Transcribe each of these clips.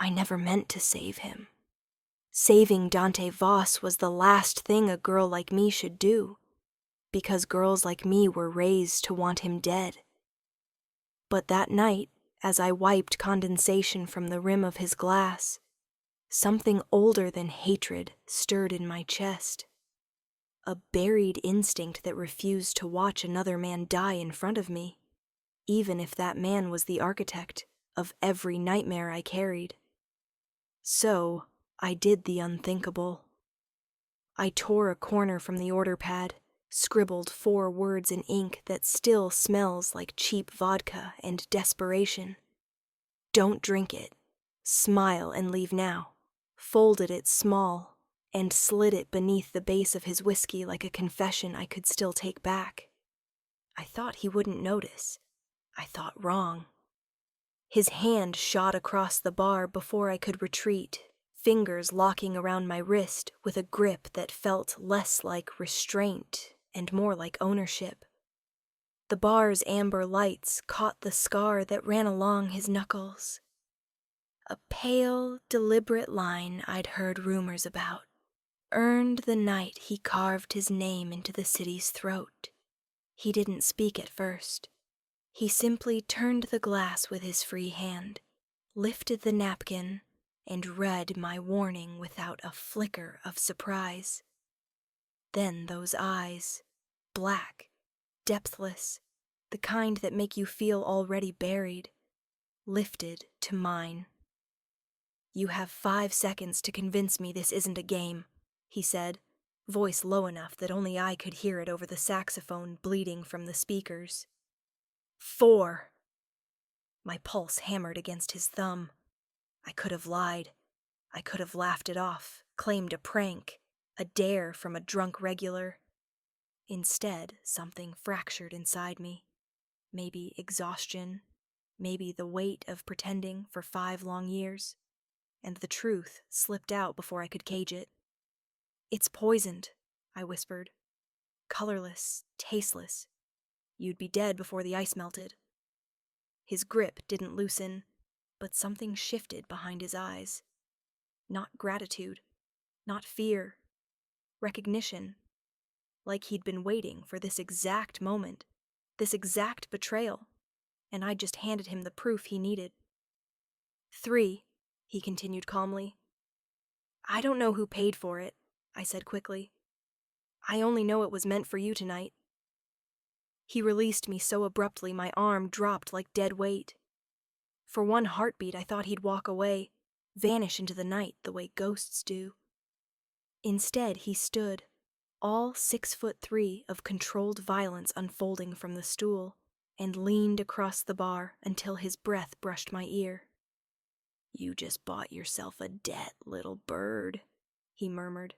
I never meant to save him. Saving Dante Voss was the last thing a girl like me should do, because girls like me were raised to want him dead. But that night, as I wiped condensation from the rim of his glass, something older than hatred stirred in my chest. A buried instinct that refused to watch another man die in front of me, even if that man was the architect of every nightmare I carried. So, I did the unthinkable. I tore a corner from the order pad, scribbled 4 words in ink that still smells like cheap vodka and desperation. Don't drink it. Smile and leave now. Folded it small and slid it beneath the base of his whiskey like a confession I could still take back. I thought he wouldn't notice. I thought wrong. His hand shot across the bar before I could retreat, fingers locking around my wrist with a grip that felt less like restraint and more like ownership. The bar's amber lights caught the scar that ran along his knuckles. A pale, deliberate line I'd heard rumors about, earned the night he carved his name into the city's throat. He didn't speak at first. He simply turned the glass with his free hand, lifted the napkin, and read my warning without a flicker of surprise. Then those eyes, black, depthless, the kind that make you feel already buried, lifted to mine. "You have 5 seconds to convince me this isn't a game," he said, voice low enough that only I could hear it over the saxophone bleeding from the speakers. 4. My pulse hammered against his thumb. I could have lied. I could have laughed it off, claimed a prank, a dare from a drunk regular. Instead, something fractured inside me. Maybe exhaustion, maybe the weight of pretending for 5 long years, and the truth slipped out before I could cage it. "It's poisoned," I whispered. "Colorless, tasteless. You'd be dead before the ice melted." His grip didn't loosen, but something shifted behind his eyes. Not gratitude, not fear, recognition. Like he'd been waiting for this exact moment, this exact betrayal, and I'd just handed him the proof he needed. 3, he continued calmly. "I don't know who paid for it," I said quickly. "I only know it was meant for you tonight." He released me so abruptly my arm dropped like dead weight. For one heartbeat I thought he'd walk away, vanish into the night the way ghosts do. Instead he stood, all 6'3" of controlled violence unfolding from the stool, and leaned across the bar until his breath brushed my ear. "You just bought yourself a debt, little bird," he murmured,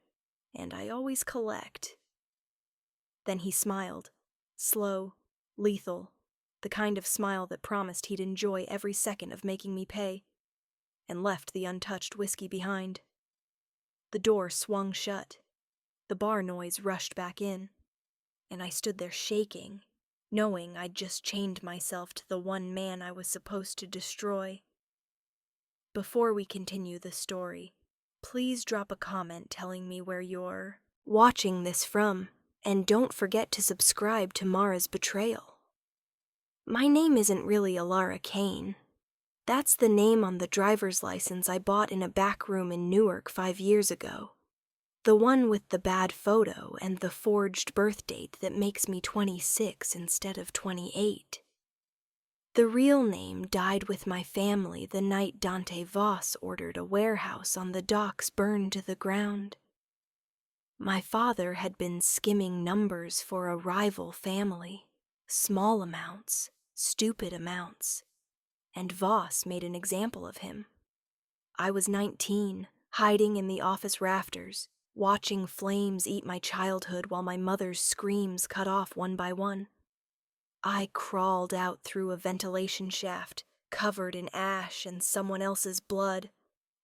"and I always collect." Then he smiled, slow, lethal, the kind of smile that promised he'd enjoy every second of making me pay, and left the untouched whiskey behind. The door swung shut. The bar noise rushed back in, and I stood there shaking, knowing I'd just chained myself to the one man I was supposed to destroy. Before we continue the story, please drop a comment telling me where you're watching this from, and don't forget to subscribe to Mara's Betrayal. My name isn't really Alara Kane. That's the name on the driver's license I bought in a back room in Newark 5 years ago. The one with the bad photo and the forged birth date that makes me 26 instead of 28. The real name died with my family the night Dante Voss ordered a warehouse on the docks burned to the ground. My father had been skimming numbers for a rival family, small amounts, stupid amounts, and Voss made an example of him. I was 19, hiding in the office rafters, watching flames eat my childhood while my mother's screams cut off one by one. I crawled out through a ventilation shaft, covered in ash and someone else's blood,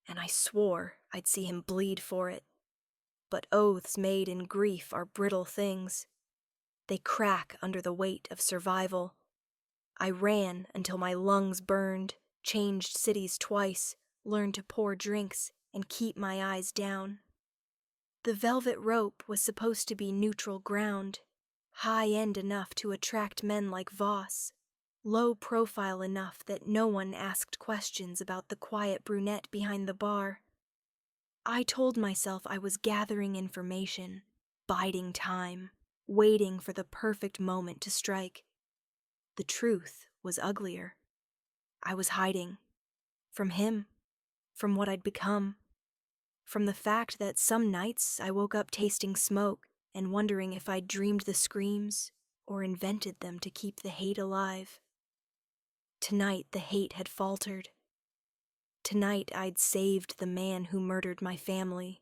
and I swore I'd see him bleed for it. But oaths made in grief are brittle things. They crack under the weight of survival. I ran until my lungs burned, changed cities twice, learn to pour drinks, and keep my eyes down. The velvet rope was supposed to be neutral ground, high-end enough to attract men like Voss, low profile enough that no one asked questions about the quiet brunette behind the bar. I told myself I was gathering information, biding time, waiting for the perfect moment to strike. The truth was uglier. I was hiding. From him. From what I'd become. From the fact that some nights I woke up tasting smoke and wondering if I'd dreamed the screams or invented them to keep the hate alive. Tonight the hate had faltered. Tonight I'd saved the man who murdered my family.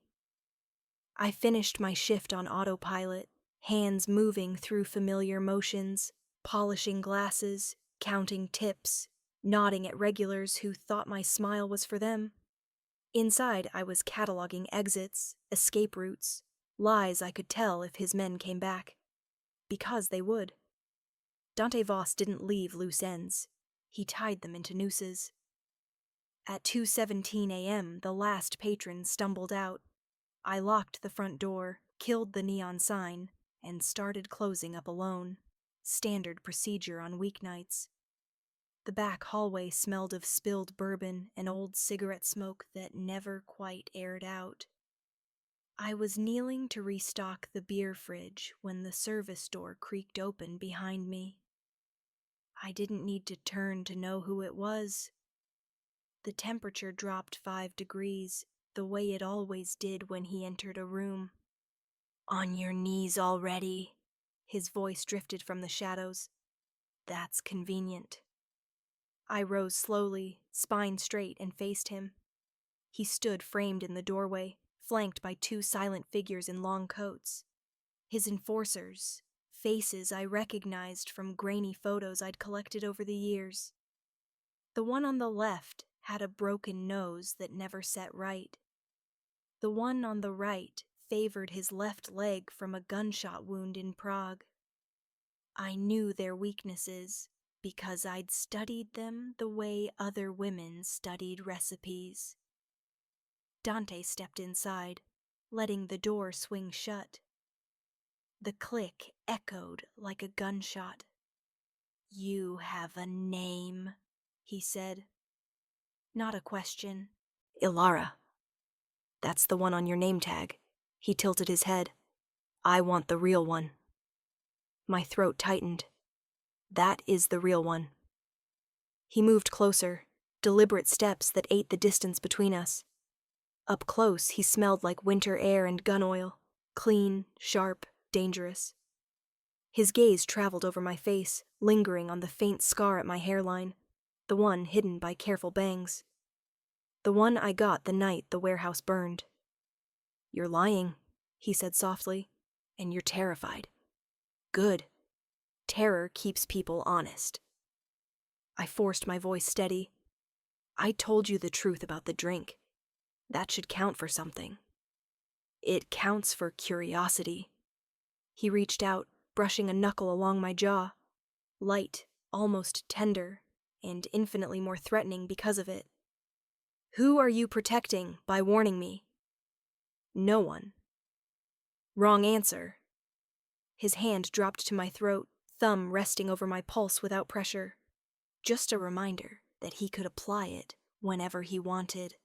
I finished my shift on autopilot, hands moving through familiar motions, polishing glasses, counting tips, nodding at regulars who thought my smile was for them. Inside, I was cataloging exits, escape routes, lies I could tell if his men came back. Because they would. Dante Voss didn't leave loose ends. He tied them into nooses. At 2:17 a.m., the last patron stumbled out. I locked the front door, killed the neon sign, and started closing up alone. Standard procedure on weeknights. The back hallway smelled of spilled bourbon and old cigarette smoke that never quite aired out. I was kneeling to restock the beer fridge when the service door creaked open behind me. I didn't need to turn to know who it was. The temperature dropped 5 degrees, the way it always did when he entered a room. "On your knees already?" His voice drifted from the shadows. "That's convenient." I rose slowly, spine straight, and faced him. He stood framed in the doorway, flanked by 2 silent figures in long coats. His enforcers, faces I recognized from grainy photos I'd collected over the years. The one on the left had a broken nose that never set right. The one on the right favored his left leg from a gunshot wound in Prague. I knew their weaknesses because I'd studied them the way other women studied recipes. Dante stepped inside, letting the door swing shut. The click echoed like a gunshot. "You have a name," he said. Not a question. "Ilara. That's the one on your name tag." He tilted his head. "I want the real one." My throat tightened. "That is the real one." He moved closer, deliberate steps that ate the distance between us. Up close, he smelled like winter air and gun oil, clean, sharp, dangerous. His gaze traveled over my face, lingering on the faint scar at my hairline, the one hidden by careful bangs. The one I got the night the warehouse burned. "You're lying," he said softly, "and you're terrified." "Good. Terror keeps people honest." I forced my voice steady. "I told you the truth about the drink. That should count for something." "It counts for curiosity." He reached out, brushing a knuckle along my jaw. Light, almost tender, and infinitely more threatening because of it. "Who are you protecting by warning me?" "No one." "Wrong answer." His hand dropped to my throat, thumb resting over my pulse without pressure. Just a reminder that he could apply it whenever he wanted.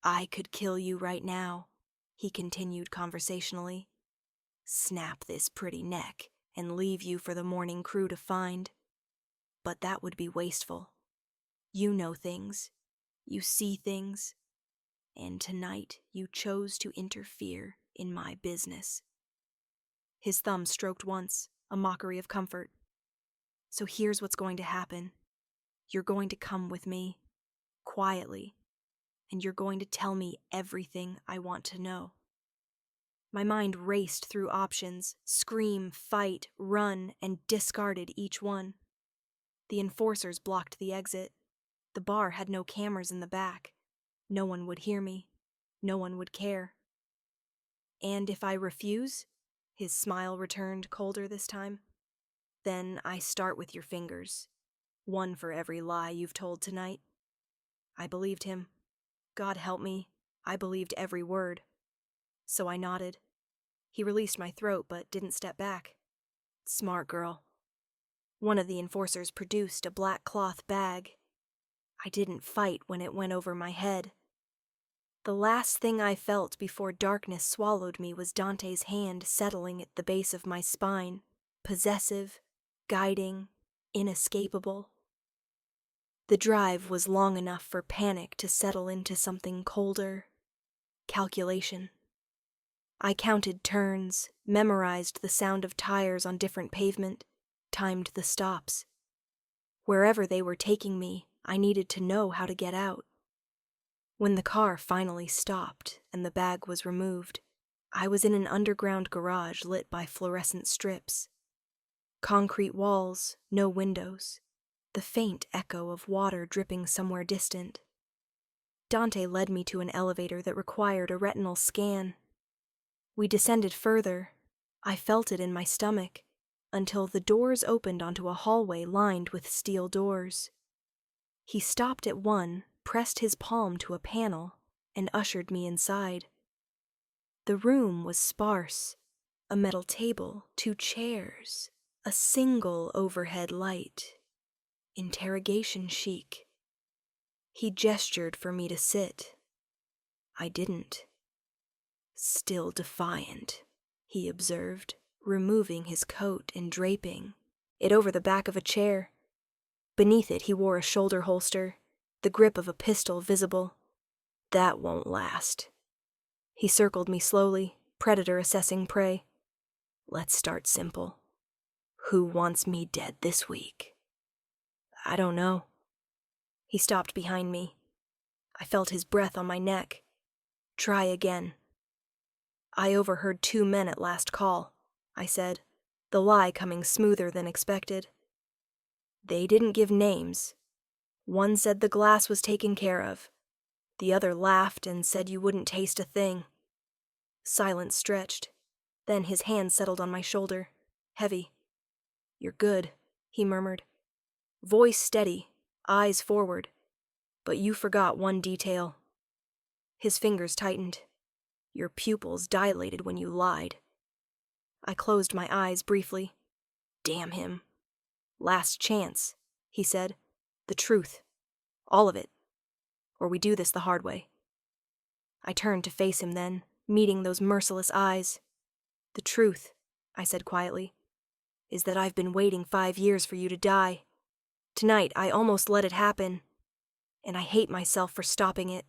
"I could kill you right now," he continued conversationally. "Snap this pretty neck and leave you for the morning crew to find. But that would be wasteful. You know things. You see things. And tonight you chose to interfere in my business." His thumb stroked once, a mockery of comfort. "So here's what's going to happen. You're going to come with me, quietly, and you're going to tell me everything I want to know." My mind raced through options, scream, fight, run, and discarded each one. The enforcers blocked the exit. The bar had no cameras in the back. No one would hear me. No one would care. "And if I refuse?" His smile returned, colder this time. "Then I start with your fingers. One for every lie you've told tonight." I believed him. God help me. I believed every word. So I nodded. He released my throat but didn't step back. Smart girl. One of the enforcers produced a black cloth bag. I didn't fight when it went over my head. The last thing I felt before darkness swallowed me was Dante's hand settling at the base of my spine, possessive, guiding, inescapable. The drive was long enough for panic to settle into something colder. Calculation. I counted turns, memorized the sound of tires on different pavement, timed the stops. Wherever they were taking me, I needed to know how to get out. When the car finally stopped and the bag was removed, I was in an underground garage lit by fluorescent strips. Concrete walls, no windows, the faint echo of water dripping somewhere distant. Dante led me to an elevator that required a retinal scan. We descended further. I felt it in my stomach, until the doors opened onto a hallway lined with steel doors. He stopped at one, pressed his palm to a panel, and ushered me inside. The room was sparse. A metal table, 2 chairs, a single overhead light. Interrogation chic. He gestured for me to sit. I didn't. Still defiant, he observed, removing his coat and draping it over the back of a chair. Beneath it he wore a shoulder holster, the grip of a pistol visible. That won't last. He circled me slowly, predator assessing prey. Let's start simple. Who wants me dead this week? I don't know. He stopped behind me. I felt his breath on my neck. Try again. I overheard 2 men at last call, I said, the lie coming smoother than expected. They didn't give names. One said the glass was taken care of. The other laughed and said you wouldn't taste a thing. Silence stretched. Then his hand settled on my shoulder, heavy. You're good, he murmured. Voice steady, eyes forward. But you forgot one detail. His fingers tightened. Your pupils dilated when you lied. I closed my eyes briefly. Damn him. Last chance, he said. The truth. All of it. Or we do this the hard way. I turned to face him then, meeting those merciless eyes. The truth, I said quietly, is that I've been waiting 5 years for you to die. Tonight, I almost let it happen, and I hate myself for stopping it.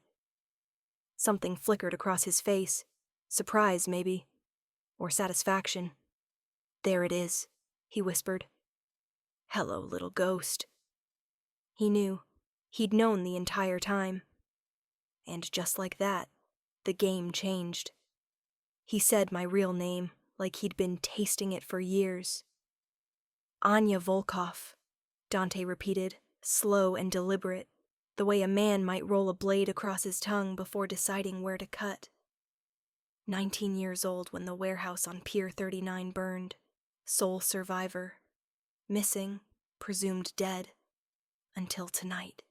Something flickered across his face, surprise maybe, or satisfaction. There it is, he whispered. Hello, little ghost. He knew. He'd known the entire time. And just like that, the game changed. He said my real name, like he'd been tasting it for years. Anya Volkov, Dante repeated, slow and deliberate, the way a man might roll a blade across his tongue before deciding where to cut. 19 years old when the warehouse on Pier 39 burned. Sole survivor. Missing, presumed dead. Until tonight.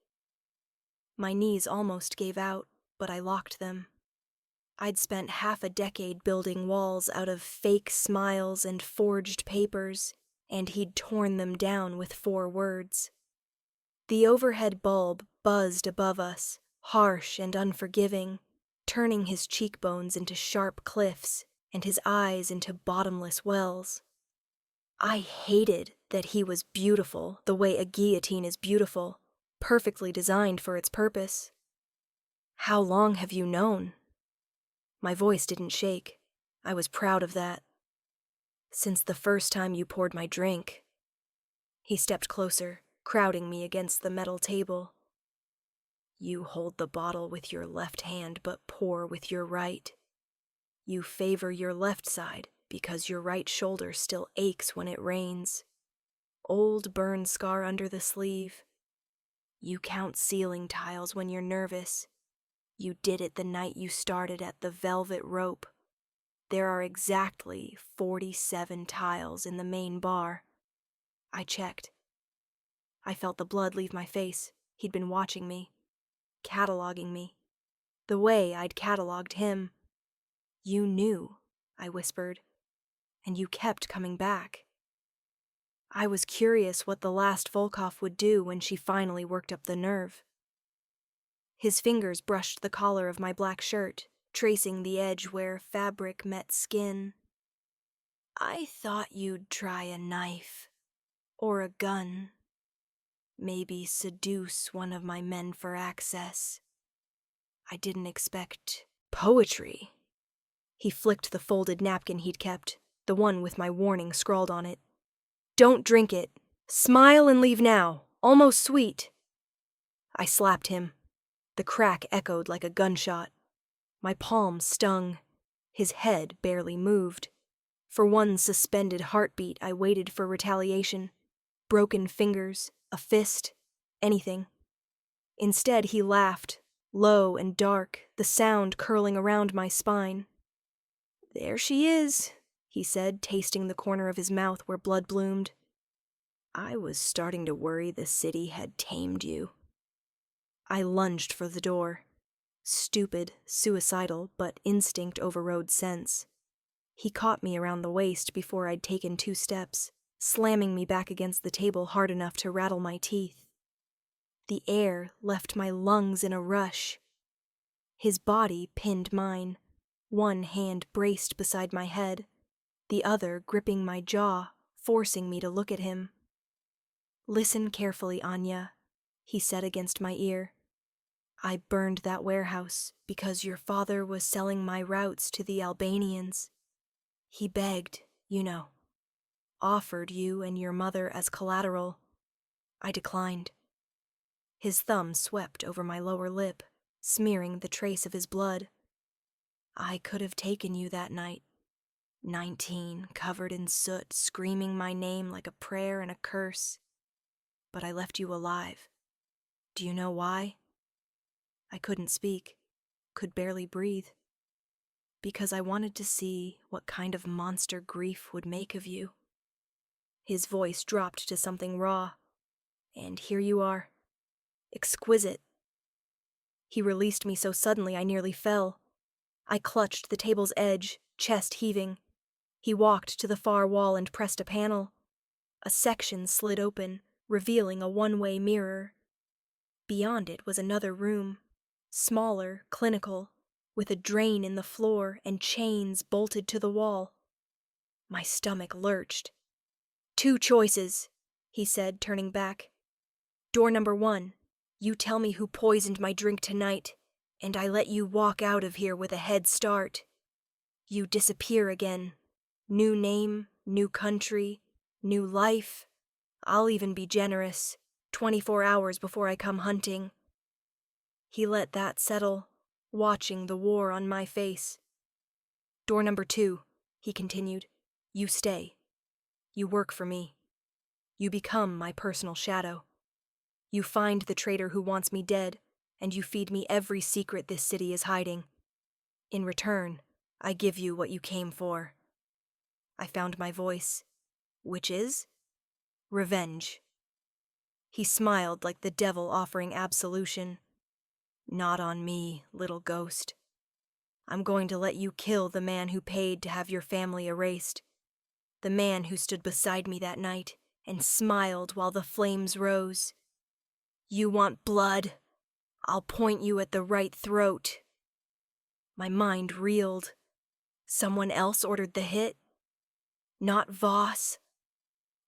My knees almost gave out, but I locked them. I'd spent half a decade building walls out of fake smiles and forged papers, and he'd torn them down with 4 words. The overhead bulb buzzed above us, harsh and unforgiving, turning his cheekbones into sharp cliffs and his eyes into bottomless wells. I hated that he was beautiful the way a guillotine is beautiful, perfectly designed for its purpose. How long have you known? My voice didn't shake. I was proud of that. Since the first time you poured my drink. He stepped closer, crowding me against the metal table. You hold the bottle with your left hand but pour with your right. You favor your left side because your right shoulder still aches when it rains. Old burn scar under the sleeve. You count ceiling tiles when you're nervous. You did it the night you started at the velvet rope. There are exactly 47 tiles in the main bar. I checked. I felt the blood leave my face. He'd been watching me, cataloging me. the way I'd catalogued him. You knew, I whispered, and you kept coming back. I was curious what the last Volkov would do when she finally worked up the nerve. His fingers brushed the collar of my black shirt, tracing the edge where fabric met skin. I thought you'd try a knife, or a gun. Maybe seduce one of my men for access. I didn't expect poetry. He flicked the folded napkin he'd kept, the one with my warning scrawled on it. Don't drink it. Smile and leave now. Almost sweet. I slapped him. The crack echoed like a gunshot. My palm stung. His head barely moved. For one suspended heartbeat, I waited for retaliation. Broken fingers, a fist, anything. Instead, he laughed, low and dark, the sound curling around my spine. There she is, he said, tasting the corner of his mouth where blood bloomed. I was starting to worry the city had tamed you. I lunged for the door. Stupid, suicidal, but instinct overrode sense. He caught me around the waist before I'd taken 2 steps, slamming me back against the table hard enough to rattle my teeth. The air left my lungs in a rush. His body pinned mine, one hand braced beside my head, the other gripping my jaw, forcing me to look at him. Listen carefully, Anya, he said against my ear. I burned that warehouse because your father was selling my routes to the Albanians. He begged, you know, offered you and your mother as collateral. I declined. His thumb swept over my lower lip, smearing the trace of his blood. I could have taken you that night. 19, covered in soot, screaming my name like a prayer and a curse. But I left you alive. Do you know why? I couldn't speak, could barely breathe. Because I wanted to see what kind of monster grief would make of you. His voice dropped to something raw. And here you are. Exquisite. He released me so suddenly I nearly fell. I clutched the table's edge, chest heaving. He walked to the far wall and pressed a panel. A section slid open, revealing a one-way mirror. Beyond it was another room, smaller, clinical, with a drain in the floor and chains bolted to the wall. My stomach lurched. 2 choices, he said, turning back. Door number 1, you tell me who poisoned my drink tonight, and I let you walk out of here with a head start. You disappear again. New name, new country, new life. I'll even be generous, 24 hours before I come hunting. He let that settle, watching the war on my face. Door number 2, he continued. You stay. You work for me. You become my personal shadow. You find the traitor who wants me dead, and you feed me every secret this city is hiding. In return, I give you what you came for. I found my voice, which is revenge. He smiled like the devil offering absolution. Not on me, little ghost. I'm going to let you kill the man who paid to have your family erased. The man who stood beside me that night and smiled while the flames rose. You want blood? I'll point you at the right throat. My mind reeled. Someone else ordered the hit? Not Voss.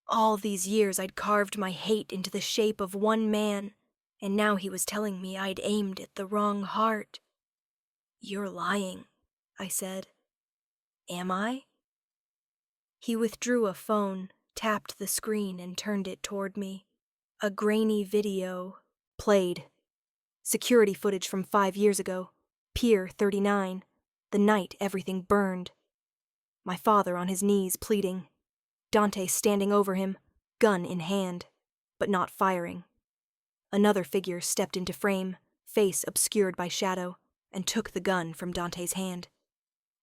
All these years I'd carved my hate into the shape of one man, and now he was telling me I'd aimed at the wrong heart. You're lying, I said. Am I? He withdrew a phone, tapped the screen, and turned it toward me. A grainy video played. Security footage from 5 years ago. Pier 39. The night everything burned. My father on his knees pleading. Dante standing over him, gun in hand, but not firing. Another figure stepped into frame, face obscured by shadow, and took the gun from Dante's hand.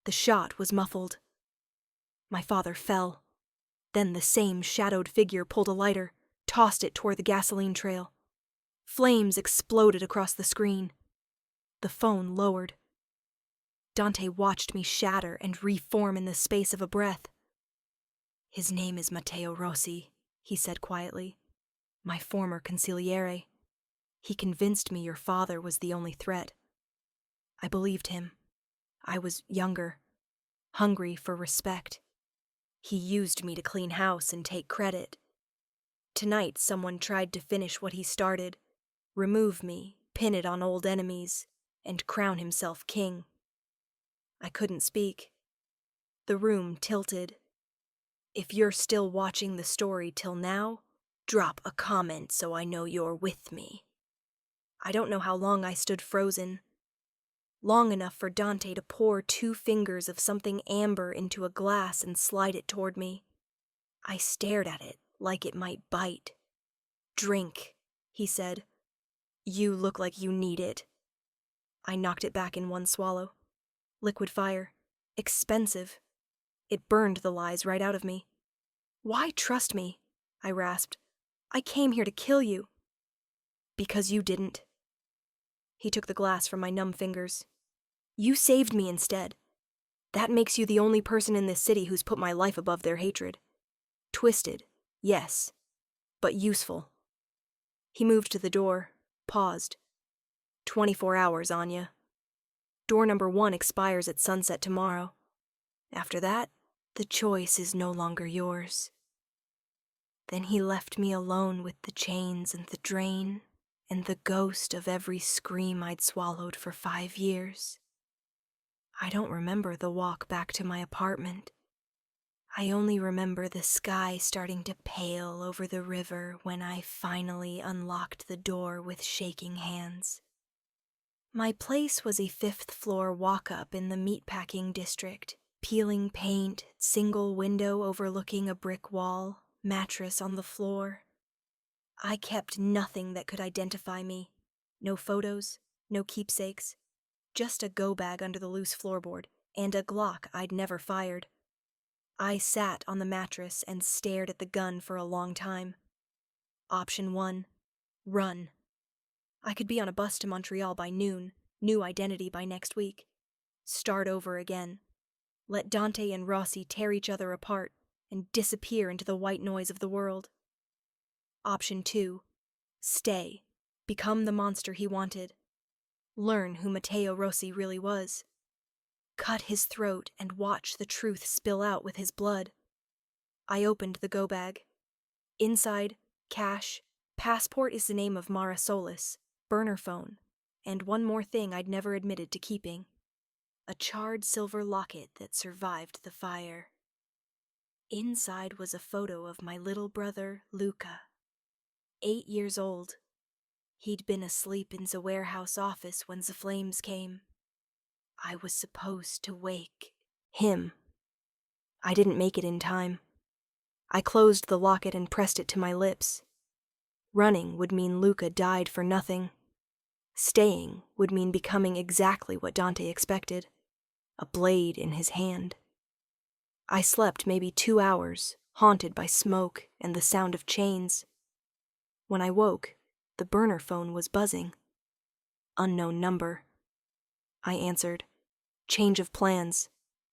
The shot was muffled. My father fell. Then the same shadowed figure pulled a lighter, tossed it toward the gasoline trail. Flames exploded across the screen. The phone lowered. Dante watched me shatter and reform in the space of a breath. "His name is Matteo Rossi," he said quietly. "My former consigliere. He convinced me your father was the only threat. I believed him. I was younger, hungry for respect. He used me to clean house and take credit. Tonight someone tried to finish what he started, remove me, pin it on old enemies, and crown himself king. I couldn't speak. The room tilted. If you're still watching the story till now, drop a comment so I know you're with me." I don't know how long I stood frozen. Long enough for Dante to pour 2 fingers of something amber into a glass and slide it toward me. I stared at it like it might bite. "Drink," he said. "You look like you need it." I knocked it back in one swallow. Liquid fire. Expensive. It burned the lies right out of me. "Why trust me?" I rasped. "I came here to kill you." "Because you didn't." He took the glass from my numb fingers. "You saved me instead. That makes you the only person in this city who's put my life above their hatred. Twisted, yes, but useful." He moved to the door, paused. 24 hours, Anya. Door number 1 expires at sunset tomorrow. After that, the choice is no longer yours. Then he left me alone with the chains and the drain, and the ghost of every scream I'd swallowed for 5 years. I don't remember the walk back to my apartment. I only remember the sky starting to pale over the river when I finally unlocked the door with shaking hands. My place was a 5th-floor walk-up in the meatpacking district, peeling paint, single window overlooking a brick wall, mattress on the floor. I kept nothing that could identify me. No photos, no keepsakes. Just a go-bag under the loose floorboard, and a Glock I'd never fired. I sat on the mattress and stared at the gun for a long time. Option 1, run. I could be on a bus to Montreal by noon, new identity by next week. Start over again. Let Dante and Rossi tear each other apart and disappear into the white noise of the world. Option 2, stay. Become the monster he wanted. Learn who Matteo Rossi really was. Cut his throat and watch the truth spill out with his blood. I opened the go-bag. Inside, cash, passport is the name of Mara Solis, burner phone, and one more thing I'd never admitted to keeping. A charred silver locket that survived the fire. Inside was a photo of my little brother, Luca. 8 years old. He'd been asleep in the warehouse office when the flames came. I was supposed to wake him. I didn't make it in time. I closed the locket and pressed it to my lips. Running would mean Luca died for nothing. Staying would mean becoming exactly what Dante expected, a blade in his hand. I slept maybe 2 hours, haunted by smoke and the sound of chains. When I woke, the burner phone was buzzing. Unknown number. I answered. "Change of plans,"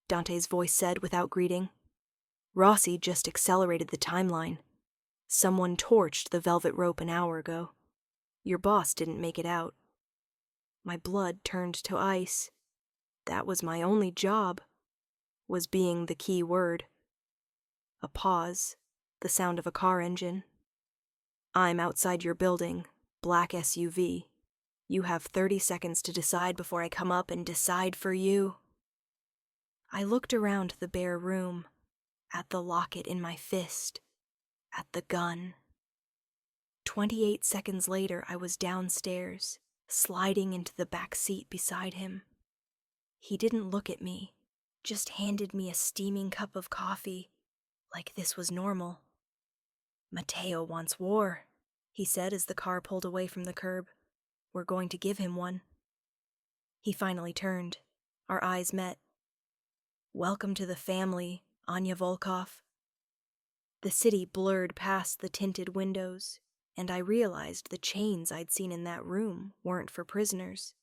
Dante's voice said without greeting. "Rossi just accelerated the timeline. Someone torched the velvet rope an hour ago. Your boss didn't make it out." My blood turned to ice. That was my only job. Was being the key word. A pause, the sound of a car engine. "I'm outside your building, black SUV. You have 30 seconds to decide before I come up and decide for you." I looked around the bare room, at the locket in my fist, at the gun. 28 seconds later, I was downstairs, sliding into the back seat beside him. He didn't look at me, just handed me a steaming cup of coffee, like this was normal. "Matteo wants war," he said as the car pulled away from the curb. "We're going to give him one." He finally turned. Our eyes met. "Welcome to the family, Anya Volkov." The city blurred past the tinted windows, and I realized the chains I'd seen in that room weren't for prisoners.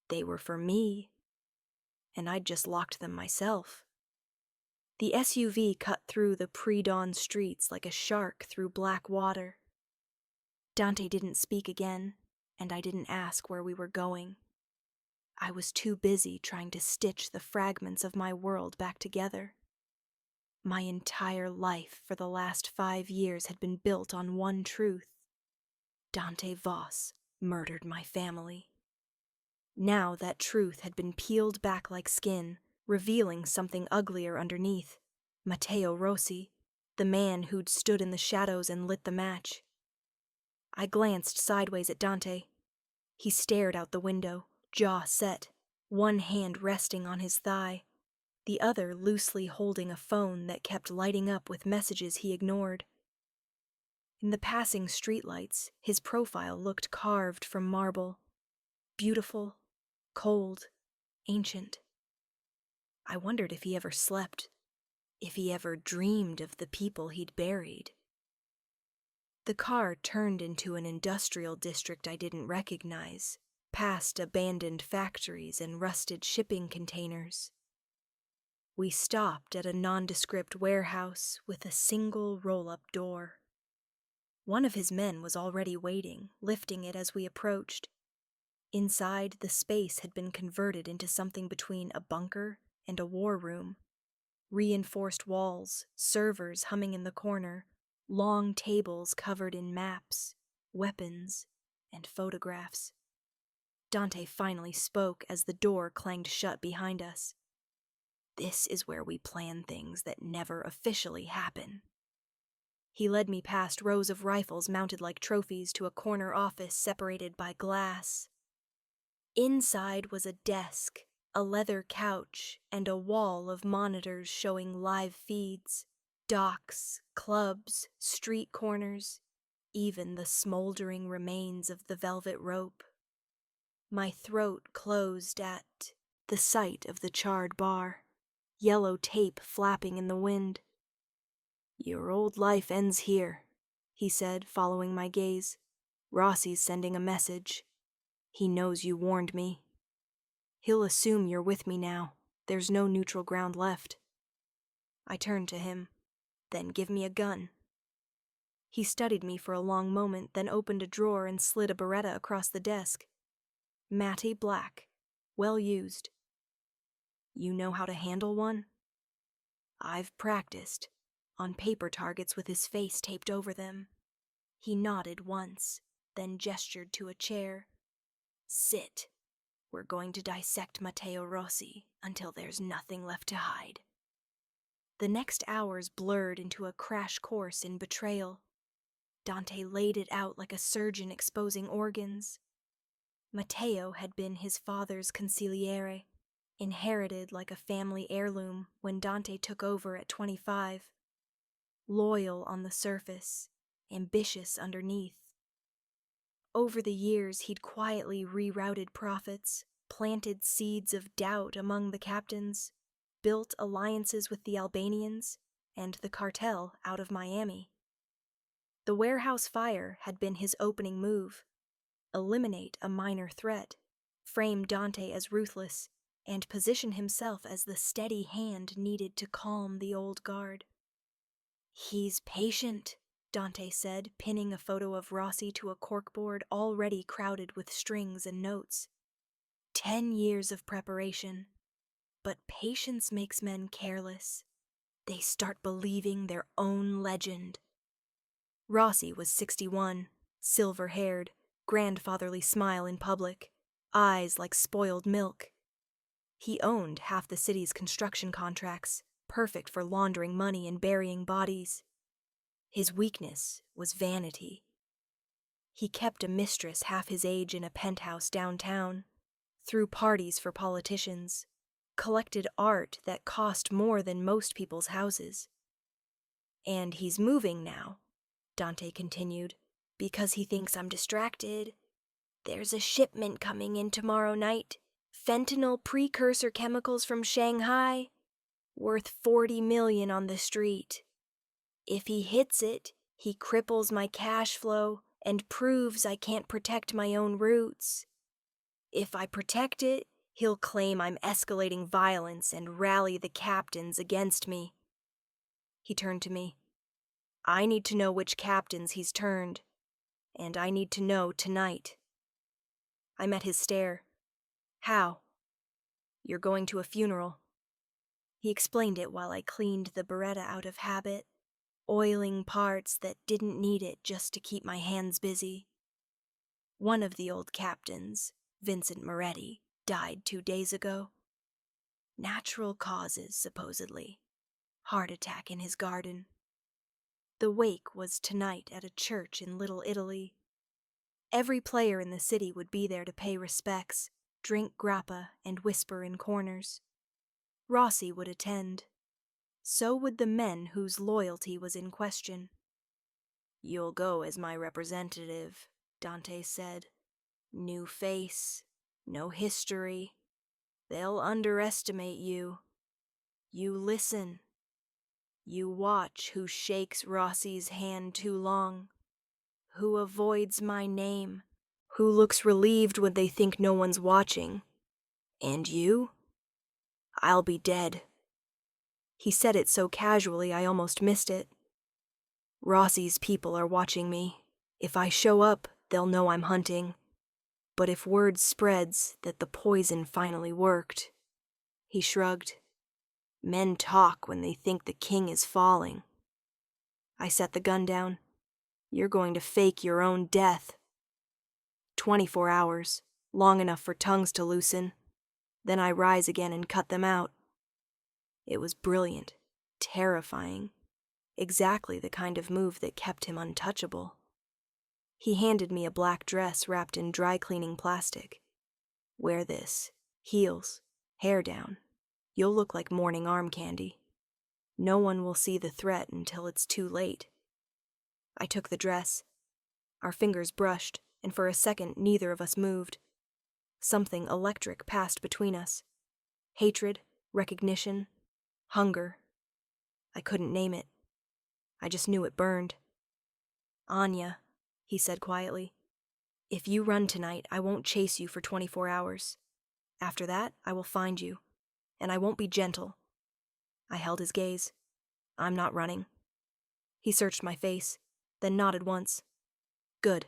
They were for me. and I'd just locked them myself. The SUV cut through the pre-dawn streets like a shark through black water. Dante didn't speak again, and I didn't ask where we were going. I was too busy trying to stitch the fragments of my world back together. My entire life for the last 5 years had been built on one truth. Dante Voss murdered my family. Now that truth had been peeled back like skin, revealing something uglier underneath. Matteo Rossi, the man who'd stood in the shadows and lit the match. I glanced sideways at Dante. He stared out the window, jaw set, one hand resting on his thigh, the other loosely holding a phone that kept lighting up with messages he ignored. In the passing streetlights, his profile looked carved from marble. Beautiful, cold, ancient. I wondered if he ever slept, if he ever dreamed of the people he'd buried. The car turned into an industrial district I didn't recognize, past abandoned factories and rusted shipping containers. We stopped at a nondescript warehouse with a single roll-up door. One of his men was already waiting, lifting it as we approached. Inside, the space had been converted into something between a bunker and a war room. Reinforced walls, servers humming in the corner, long tables covered in maps, weapons, and photographs. Dante finally spoke as the door clanged shut behind us. This is where we plan things that never officially happen. He led me past rows of rifles mounted like trophies to a corner office separated by glass. Inside was a desk, a leather couch, and a wall of monitors showing live feeds, docks, clubs, street corners, even the smoldering remains of the velvet rope. My throat closed at the sight of the charred bar, yellow tape flapping in the wind. "Your old life ends here," he said, following my gaze. "Rossi's sending a message. He knows you warned me. He'll assume you're with me now. There's no neutral ground left." I turned to him. "Then give me a gun." He studied me for a long moment, then opened a drawer and slid a Beretta across the desk. Matty black, well used. "You know how to handle one?" "I've practiced," on paper targets with his face taped over them. He nodded once, then gestured to a chair. "Sit. We're going to dissect Matteo Rossi until there's nothing left to hide." The next hours blurred into a crash course in betrayal. Dante laid it out like a surgeon exposing organs. Matteo had been his father's consigliere, inherited like a family heirloom when Dante took over at 25. Loyal on the surface, ambitious underneath. Over the years, he'd quietly rerouted profits, planted seeds of doubt among the captains, built alliances with the Albanians and the cartel out of Miami. The warehouse fire had been his opening move. Eliminate a minor threat, frame Dante as ruthless, and position himself as the steady hand needed to calm the old guard. "He's patient," Dante said, pinning a photo of Rossi to a corkboard already crowded with strings and notes. 10 years of preparation. But patience makes men careless. They start believing their own legend. Rossi was 61, silver-haired, grandfatherly smile in public, eyes like spoiled milk. He owned half the city's construction contracts, perfect for laundering money and burying bodies. His weakness was vanity. He kept a mistress half his age in a penthouse downtown, threw parties for politicians, collected art that cost more than most people's houses. "And he's moving now," Dante continued, "because he thinks I'm distracted. There's a shipment coming in tomorrow night. Fentanyl precursor chemicals from Shanghai, worth 40 million on the street. If he hits it, he cripples my cash flow and proves I can't protect my own roots. If I protect it, He'll claim I'm escalating violence and rally the captains against me. He turned to me. I need to know which captains he's turned, and I need to know tonight. I met his stare. How? You're going to a funeral. He explained it while I cleaned the Beretta out of habit, oiling parts that didn't need it just to keep my hands busy. One of the old captains, Vincent Moretti, died 2 days ago. Natural causes, supposedly. Heart attack in his garden. The wake was tonight at a church in Little Italy. Every player in the city would be there to pay respects, drink grappa, and whisper in corners. Rossi would attend. So would the men whose loyalty was in question. You'll go as my representative, Dante said. New face, no history. They'll underestimate you. You listen. You watch who shakes Rossi's hand too long, who avoids my name, who looks relieved when they think no one's watching. And you? I'll be dead. He said it so casually I almost missed it. Rossi's people are watching me. If I show up, they'll know I'm hunting. But if word spreads that the poison finally worked... He shrugged. Men talk when they think the king is falling. I set the gun down. You're going to fake your own death. 24 hours, long enough for tongues to loosen. Then I rise again and cut them out. It was brilliant, terrifying, exactly the kind of move that kept him untouchable. He handed me a black dress wrapped in dry cleaning plastic. Wear this, heels, hair down. You'll look like morning arm candy. No one will see the threat until it's too late. I took the dress. Our fingers brushed, and for a second neither of us moved. Something electric passed between us. Hatred, recognition, hunger. I couldn't name it. I just knew it burned. Anya, he said quietly, if you run tonight, I won't chase you for 24 hours. After that, I will find you, and I won't be gentle. I held his gaze. I'm not running. He searched my face, then nodded once. Good.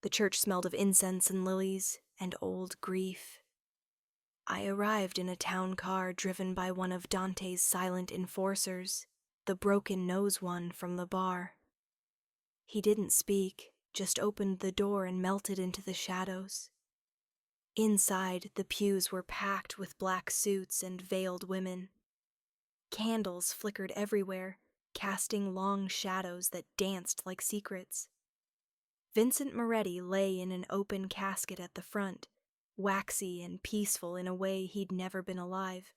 The church smelled of incense and lilies and old grief. I arrived in a town car driven by one of Dante's silent enforcers, the broken-nose one from the bar. He didn't speak, just opened the door and melted into the shadows. Inside, the pews were packed with black suits and veiled women. Candles flickered everywhere, casting long shadows that danced like secrets. Vincent Moretti lay in an open casket at the front, waxy and peaceful in a way he'd never been alive.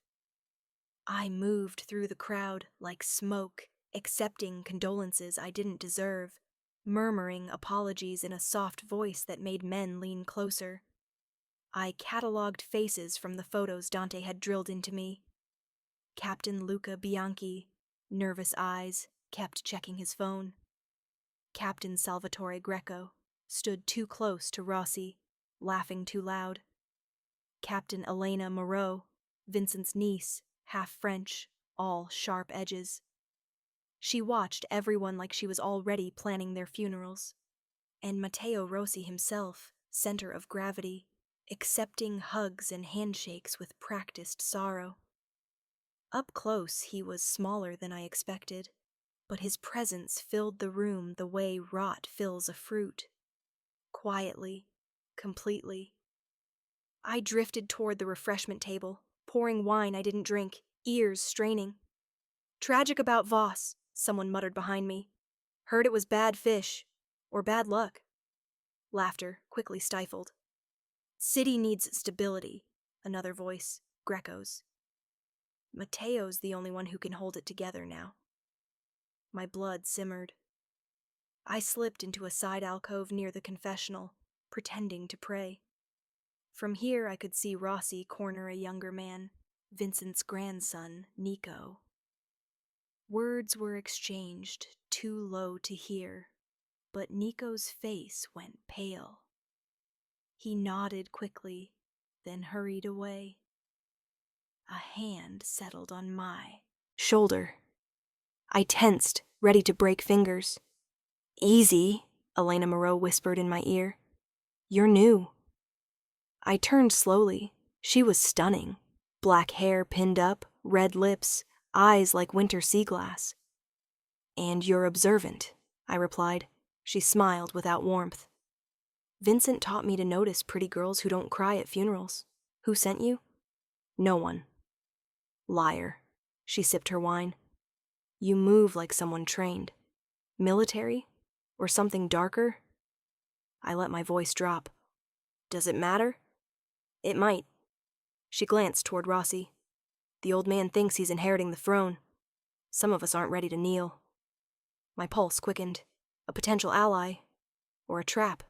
I moved through the crowd like smoke, accepting condolences I didn't deserve, murmuring apologies in a soft voice that made men lean closer. I catalogued faces from the photos Dante had drilled into me. Captain Luca Bianchi, nervous eyes, kept checking his phone. Captain Salvatore Greco stood too close to Rossi, laughing too loud. Captain Elena Moreau, Vincent's niece, half French, all sharp edges. She watched everyone like she was already planning their funerals. And Matteo Rossi himself, center of gravity, accepting hugs and handshakes with practiced sorrow. Up close, he was smaller than I expected, but his presence filled the room the way rot fills a fruit. Quietly, completely. I drifted toward the refreshment table, pouring wine I didn't drink, ears straining. Tragic about Voss, someone muttered behind me. Heard it was bad fish, or bad luck. Laughter, quickly stifled. City needs stability, another voice, Greco's. Matteo's the only one who can hold it together now. My blood simmered. I slipped into a side alcove near the confessional, pretending to pray. From here I could see Rossi corner a younger man, Vincent's grandson, Nico. Words were exchanged, too low to hear, but Nico's face went pale. He nodded quickly, then hurried away. A hand settled on my shoulder. I tensed, ready to break fingers. "Easy," Elena Moreau whispered in my ear. "You're new." I turned slowly. She was stunning. Black hair pinned up, red lips, eyes like winter sea glass. "And you're observant," I replied. She smiled without warmth. "Vincent taught me to notice pretty girls who don't cry at funerals. Who sent you?" "No one." "Liar." She sipped her wine. "You move like someone trained. Military? Or something darker?" I let my voice drop. "Does it matter?" "It might." She glanced toward Rossi. "The old man thinks he's inheriting the throne. Some of us aren't ready to kneel." My pulse quickened. A potential ally? Or a trap?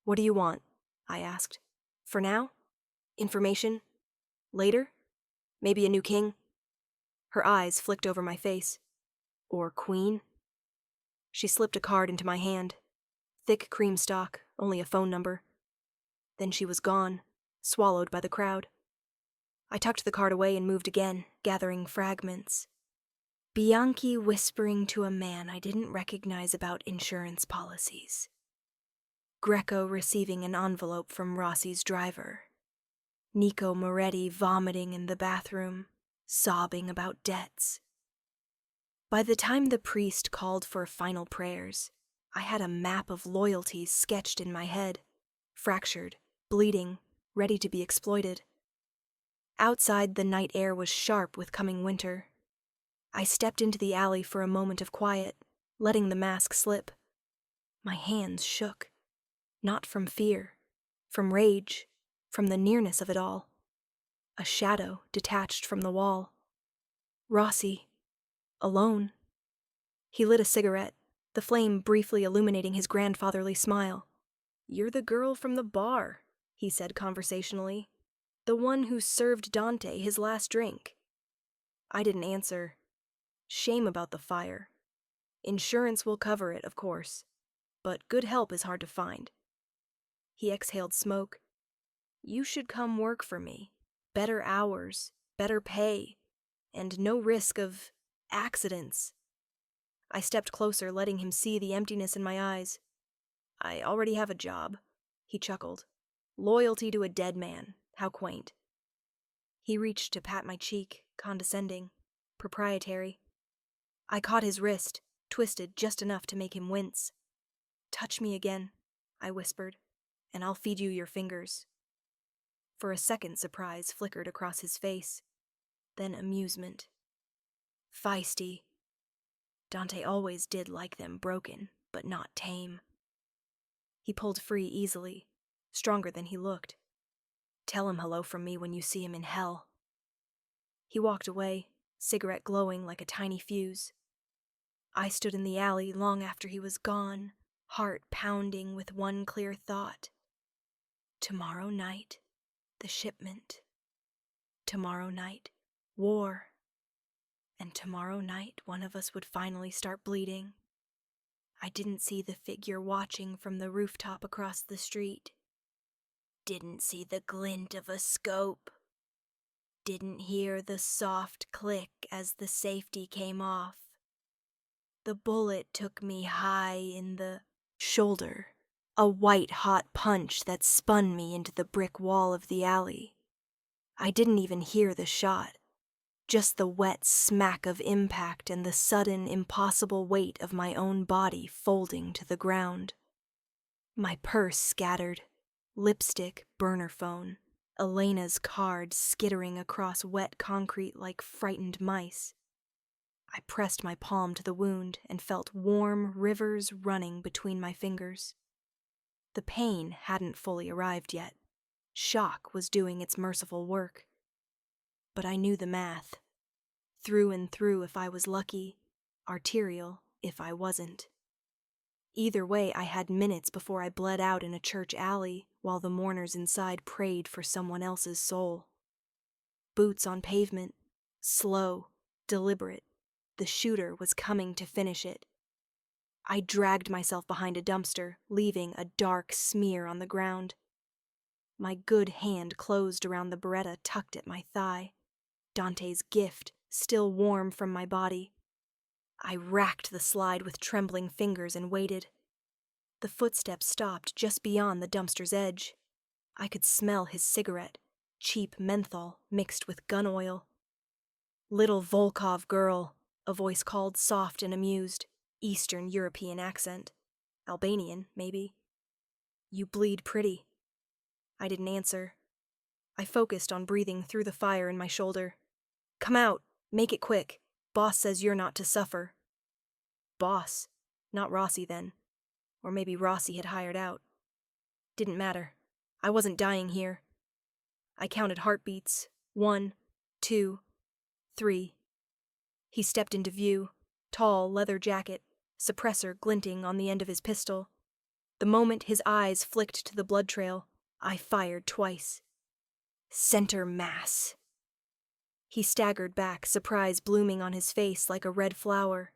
"What do you want?" I asked. "For now? Information? Later? Maybe a new king?" Her eyes flicked over my face. "Or queen?" She slipped a card into my hand. Thick cream stock, only a phone number. Then she was gone, swallowed by the crowd. I tucked the card away and moved again, gathering fragments. Bianchi whispering to a man I didn't recognize about insurance policies. Greco receiving an envelope from Rossi's driver. Nico Moretti vomiting in the bathroom, sobbing about debts. By the time the priest called for final prayers, I had a map of loyalties sketched in my head, fractured, bleeding, ready to be exploited. Outside, the night air was sharp with coming winter. I stepped into the alley for a moment of quiet, letting the mask slip. My hands shook. Not from fear, from rage, from the nearness of it all. A shadow detached from the wall. Rossi, alone. He lit a cigarette, the flame briefly illuminating his grandfatherly smile. "You're the girl from the bar," he said conversationally. "The one who served Dante his last drink." I didn't answer. Shame about the fire. Insurance will cover it, of course, but good help is hard to find. He exhaled smoke. "You should come work for me. Better hours, better pay, and no risk of accidents." I stepped closer, letting him see the emptiness in my eyes. "I already have a job," he chuckled. "Loyalty to a dead man. How quaint." He reached to pat my cheek, condescending, proprietary. I caught his wrist, twisted just enough to make him wince. "Touch me again," I whispered, "and I'll feed you your fingers." For a second, surprise flickered across his face, then amusement. Feisty. Dante always did like them broken, but not tame. He pulled free easily, stronger than he looked. "Tell him hello from me when you see him in hell." He walked away, cigarette glowing like a tiny fuse. I stood in the alley long after he was gone, heart pounding with one clear thought. Tomorrow night, the shipment. Tomorrow night, war. And tomorrow night, one of us would finally start bleeding. I didn't see the figure watching from the rooftop across the street. Didn't see the glint of a scope. Didn't hear the soft click as the safety came off. The bullet took me high in the shoulder, a white-hot punch that spun me into the brick wall of the alley. I didn't even hear the shot, just the wet smack of impact and the sudden, impossible weight of my own body folding to the ground. My purse scattered, lipstick, burner phone, Elena's card skittering across wet concrete like frightened mice. I pressed my palm to the wound and felt warm rivers running between my fingers. The pain hadn't fully arrived yet. Shock was doing its merciful work. But I knew the math. Through and through if I was lucky, arterial if I wasn't. Either way, I had minutes before I bled out in a church alley while the mourners inside prayed for someone else's soul. Boots on pavement, slow, deliberate. The shooter was coming to finish it. I dragged myself behind a dumpster, leaving a dark smear on the ground. My good hand closed around the Beretta tucked at my thigh, Dante's gift still warm from my body. I racked the slide with trembling fingers and waited. The footsteps stopped just beyond the dumpster's edge. I could smell his cigarette, cheap menthol mixed with gun oil. "Little Volkov girl," a voice called, soft and amused, Eastern European accent. Albanian, maybe. "You bleed pretty." I didn't answer. I focused on breathing through the fire in my shoulder. "Come out. Make it quick. Boss says you're not to suffer." Boss. Not Rossi then. Or maybe Rossi had hired out. Didn't matter. I wasn't dying here. I counted heartbeats. 1, 2, 3. He stepped into view, tall leather jacket, suppressor glinting on the end of his pistol. The moment his eyes flicked to the blood trail, I fired twice. Center mass. He staggered back, surprise blooming on his face like a red flower.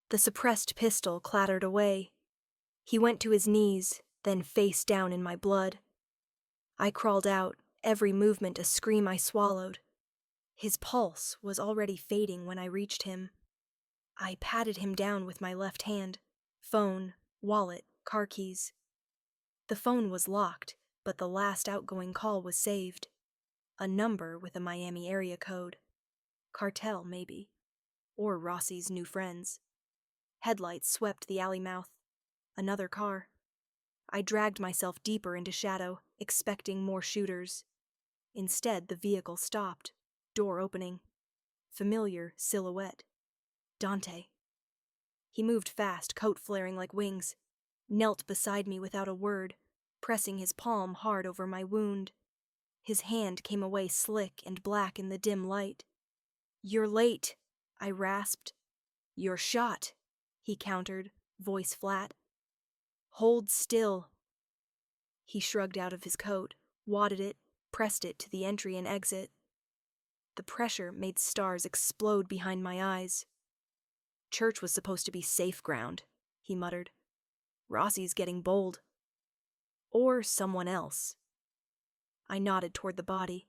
The suppressed pistol clattered away. He went to his knees, then face down in my blood. I crawled out, every movement a scream I swallowed. His pulse was already fading when I reached him. I patted him down with my left hand. Phone, wallet, car keys. The phone was locked, but the last outgoing call was saved. A number with a Miami area code. Cartel, maybe. Or Rossi's new friends. Headlights swept the alley mouth. Another car. I dragged myself deeper into shadow, expecting more shooters. Instead, the vehicle stopped, door opening. Familiar silhouette. Dante. He moved fast, coat flaring like wings. Knelt beside me without a word, pressing his palm hard over my wound. His hand came away slick and black in the dim light. "You're late," I rasped. "You're shot," he countered, voice flat. "Hold still." He shrugged out of his coat, wadded it, pressed it to the entry and exit. The pressure made stars explode behind my eyes. "Church was supposed to be safe ground," he muttered. "Rossi's getting bold." Or someone else. I nodded toward the body.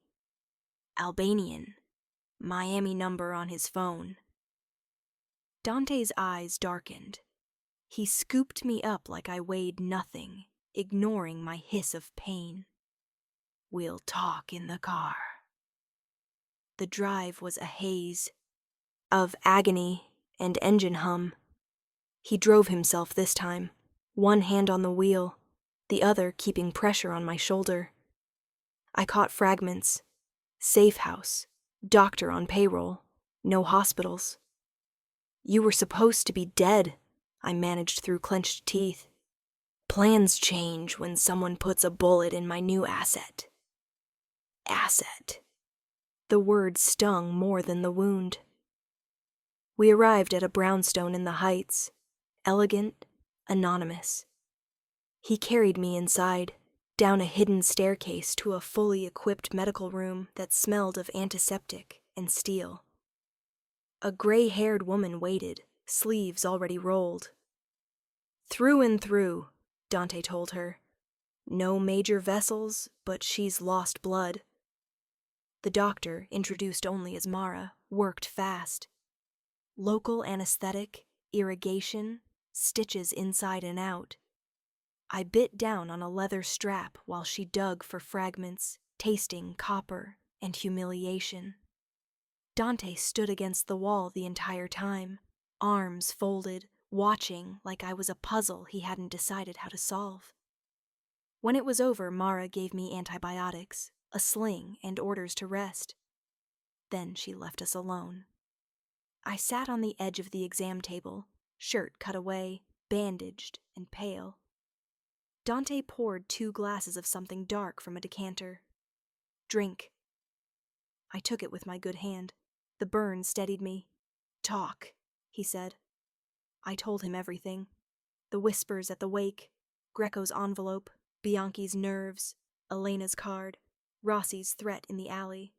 Albanian. Miami number on his phone. Dante's eyes darkened. He scooped me up like I weighed nothing, ignoring my hiss of pain. "We'll talk in the car." The drive was a haze of agony and engine hum. He drove himself this time, one hand on the wheel, the other keeping pressure on my shoulder. I caught fragments. Safe house, doctor on payroll, no hospitals. "You were supposed to be dead," I managed through clenched teeth. "Plans change when someone puts a bullet in my new asset." Asset. The word stung more than the wound. We arrived at a brownstone in the Heights, elegant, anonymous. He carried me inside, down a hidden staircase to a fully equipped medical room that smelled of antiseptic and steel. A gray-haired woman waited, sleeves already rolled. "Through and through," Dante told her. "No major vessels, but she's lost blood." The doctor, introduced only as Mara, worked fast. Local anesthetic, irrigation, stitches inside and out. I bit down on a leather strap while she dug for fragments, tasting copper and humiliation. Dante stood against the wall the entire time, arms folded, watching like I was a puzzle he hadn't decided how to solve. When it was over, Mara gave me antibiotics, a sling, and orders to rest. Then she left us alone. I sat on the edge of the exam table, shirt cut away, bandaged and pale. Dante poured 2 glasses of something dark from a decanter. "Drink." I took it with my good hand. The burn steadied me. "Talk," he said. I told him everything. The whispers at the wake, Greco's envelope, Bianchi's nerves, Elena's card, Rossi's threat in the alley,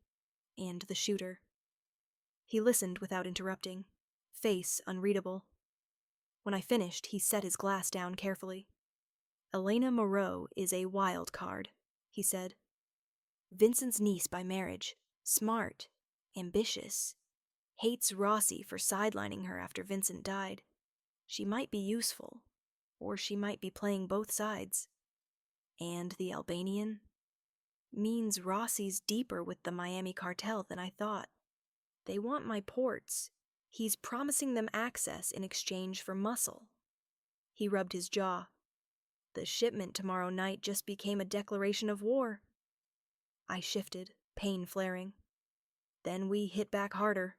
and the shooter. He listened without interrupting, face unreadable. When I finished, he set his glass down carefully. "Elena Moreau is a wild card," he said. Vincent's niece by marriage, smart, ambitious, hates Rossi for sidelining her after Vincent died. She might be useful, or she might be playing both sides. And the Albanian means Rossi's deeper with the Miami cartel than I thought. They want my ports. He's promising them access in exchange for muscle. He rubbed his jaw. The shipment tomorrow night just became a declaration of war. I shifted, pain flaring. Then we hit back harder.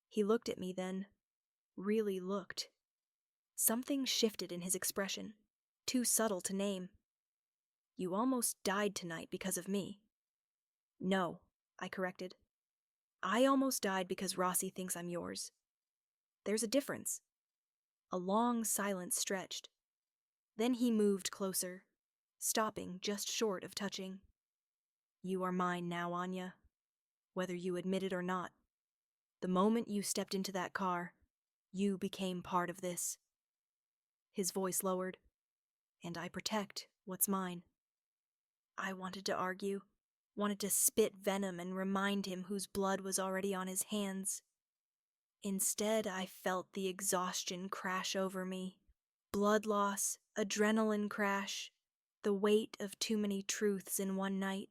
He looked at me then, really looked. Something shifted in his expression, too subtle to name. You almost died tonight because of me. No, I corrected. I almost died because Rossi thinks I'm yours. There's a difference. A long silence stretched. Then he moved closer, stopping just short of touching. You are mine now, Anya, whether you admit it or not. The moment you stepped into that car, you became part of this. His voice lowered, and I protect what's mine. I wanted to argue, wanted to spit venom and remind him whose blood was already on his hands. Instead, I felt the exhaustion crash over me. Blood loss, adrenaline crash, the weight of too many truths in one night.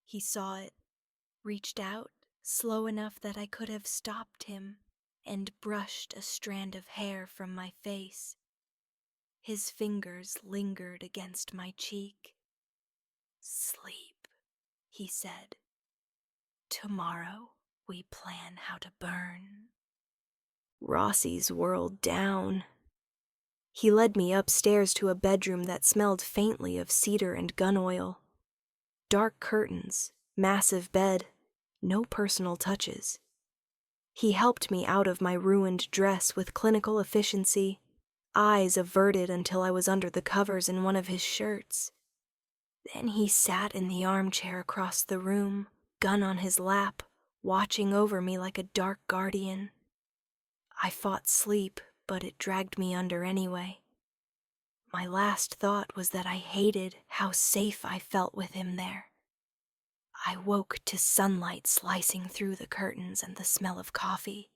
He saw it, reached out, slow enough that I could have stopped him, and brushed a strand of hair from my face. His fingers lingered against my cheek. Sleep, he said. Tomorrow we plan how to burn. Rossi's whirled down. He led me upstairs to a bedroom that smelled faintly of cedar and gun oil. Dark curtains, massive bed, no personal touches. He helped me out of my ruined dress with clinical efficiency, eyes averted until I was under the covers in one of his shirts. Then he sat in the armchair across the room, gun on his lap, watching over me like a dark guardian. I fought sleep, but it dragged me under anyway. My last thought was that I hated how safe I felt with him there. I woke to sunlight slicing through the curtains and the smell of coffee.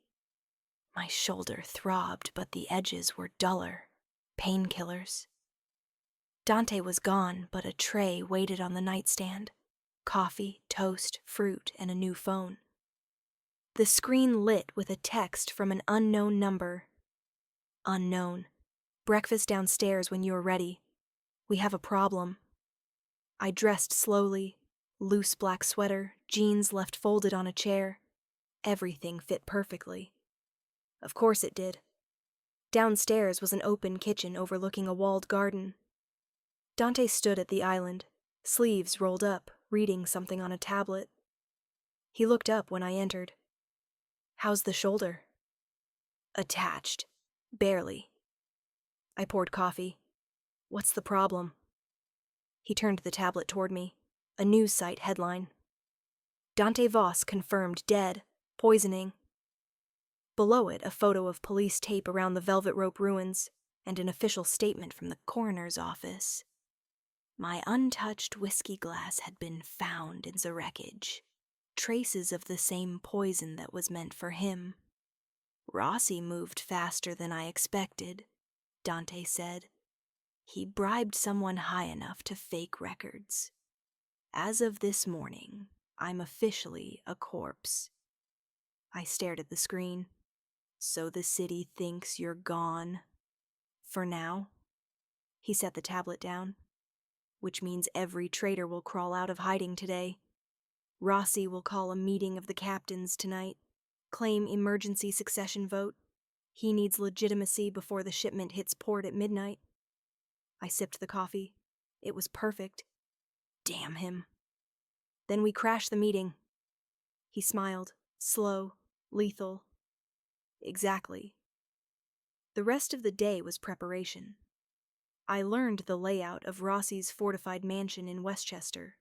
My shoulder throbbed, but the edges were duller, painkillers. Dante was gone, but a tray waited on the nightstand. Coffee, toast, fruit, and a new phone. The screen lit with a text from an unknown number. Unknown. Breakfast downstairs when you are ready. We have a problem. I dressed slowly. Loose black sweater, jeans left folded on a chair. Everything fit perfectly. Of course it did. Downstairs was an open kitchen overlooking a walled garden. Dante stood at the island, sleeves rolled up, reading something on a tablet. He looked up when I entered. How's the shoulder? Attached. Barely. I poured coffee. What's the problem? He turned the tablet toward me. A news site headline. Dante Voss confirmed dead, poisoning. Below it, a photo of police tape around the Velvet Rope ruins, and an official statement from the coroner's office. My untouched whiskey glass had been found in the wreckage. Traces of the same poison that was meant for him. Rossi moved faster than I expected, Dante said. He bribed someone high enough to fake records. As of this morning, I'm officially a corpse. I stared at the screen. So the city thinks you're gone. For now. He set the tablet down. Which means every traitor will crawl out of hiding today. Rossi will call a meeting of the captains tonight. Claim emergency succession vote. He needs legitimacy before the shipment hits port at midnight. I sipped the coffee. It was perfect. Damn him. Then we crashed the meeting. He smiled, slow, lethal. Exactly. The rest of the day was preparation. I learned the layout of Rossi's fortified mansion in Westchester.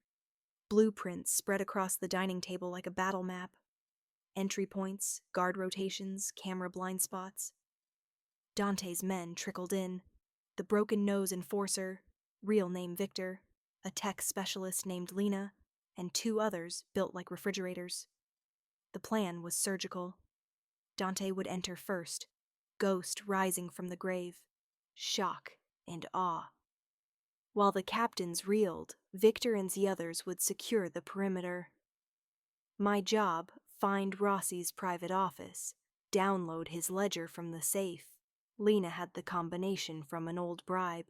Blueprints spread across the dining table like a battle map. Entry points, guard rotations, camera blind spots. Dante's men trickled in. The broken nose enforcer, real name Victor, a tech specialist named Lena, and 2 others built like refrigerators. The plan was surgical. Dante would enter first, ghost rising from the grave, shock and awe. While the captains reeled, Victor and the others would secure the perimeter. My job, find Rossi's private office, download his ledger from the safe. Lena had the combination from an old bribe,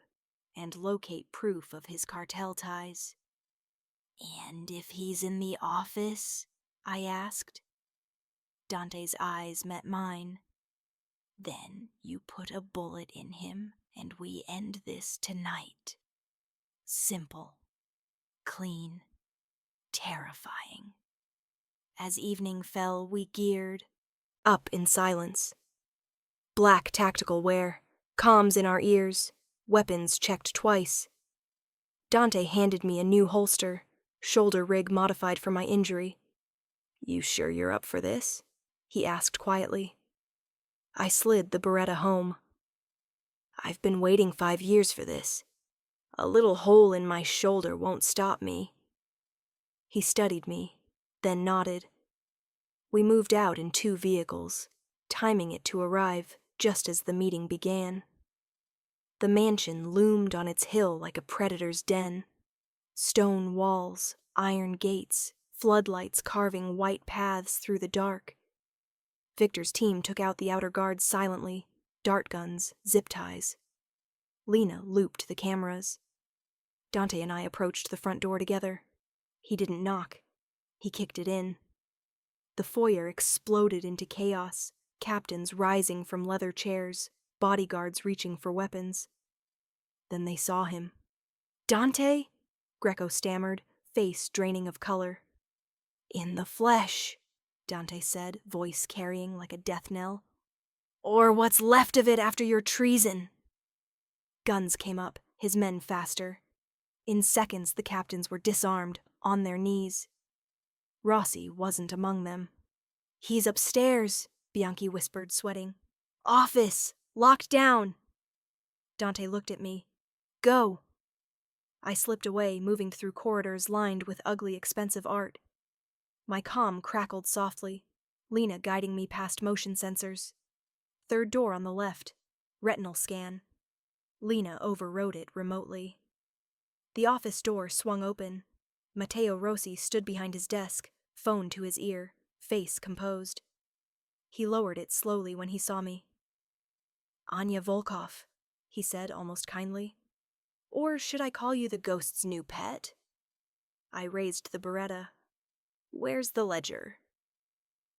and locate proof of his cartel ties. "And if he's in the office?" I asked. Dante's eyes met mine. "Then you put a bullet in him, and we end this tonight. Simple, clean, terrifying." As evening fell, we geared up in silence. Black tactical wear, comms in our ears, weapons checked twice. Dante handed me a new holster, shoulder rig modified for my injury. "You sure you're up for this?" he asked quietly. I slid the Beretta home. "I've been waiting 5 years for this. A little hole in my shoulder won't stop me." He studied me, then nodded. We moved out in 2 vehicles, timing it to arrive just as the meeting began. The mansion loomed on its hill like a predator's den. Stone walls, iron gates, floodlights carving white paths through the dark. Victor's team took out the outer guards silently, dart guns, zip ties. Lena looped the cameras. Dante and I approached the front door together. He didn't knock. He kicked it in. The foyer exploded into chaos, captains rising from leather chairs, bodyguards reaching for weapons. Then they saw him. "Dante?" Greco stammered, face draining of color. "In the flesh," Dante said, voice carrying like a death knell. "Or what's left of it after your treason." Guns came up, his men faster. In seconds, the captains were disarmed, on their knees. Rossi wasn't among them. "He's upstairs," Bianchi whispered, sweating. "Office! Locked down!" Dante looked at me. "Go!" I slipped away, moving through corridors lined with ugly, expensive art. My comm crackled softly, Lena guiding me past motion sensors. 3rd door on the left. Retinal scan. Lena overrode it remotely. The office door swung open. Matteo Rossi stood behind his desk, phone to his ear, face composed. He lowered it slowly when he saw me. "Anya Volkov," he said almost kindly. "Or should I call you the ghost's new pet?" I raised the Beretta. "Where's the ledger?"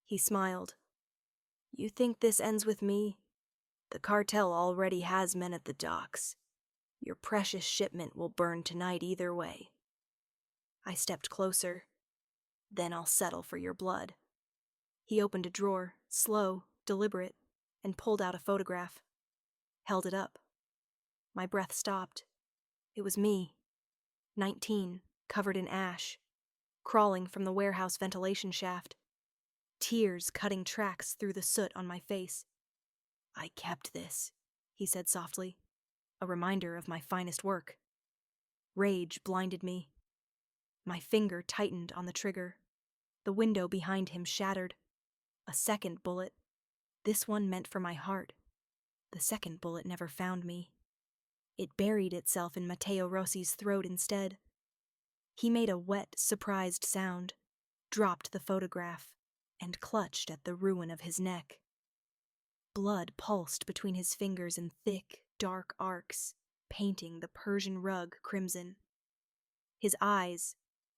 He smiled. "You think this ends with me? The cartel already has men at the docks. Your precious shipment will burn tonight either way." I stepped closer. "Then I'll settle for your blood." He opened a drawer, slow, deliberate, and pulled out a photograph. Held it up. My breath stopped. It was me, 19, covered in ash, crawling from the warehouse ventilation shaft. Tears cutting tracks through the soot on my face. "I kept this," he said softly. "A reminder of my finest work." Rage blinded me. My finger tightened on the trigger. The window behind him shattered. A second bullet. This one meant for my heart. The second bullet never found me. It buried itself in Matteo Rossi's throat instead. He made a wet, surprised sound, dropped the photograph, and clutched at the ruin of his neck. Blood pulsed between his fingers in thick, dark arcs, painting the Persian rug crimson. His eyes,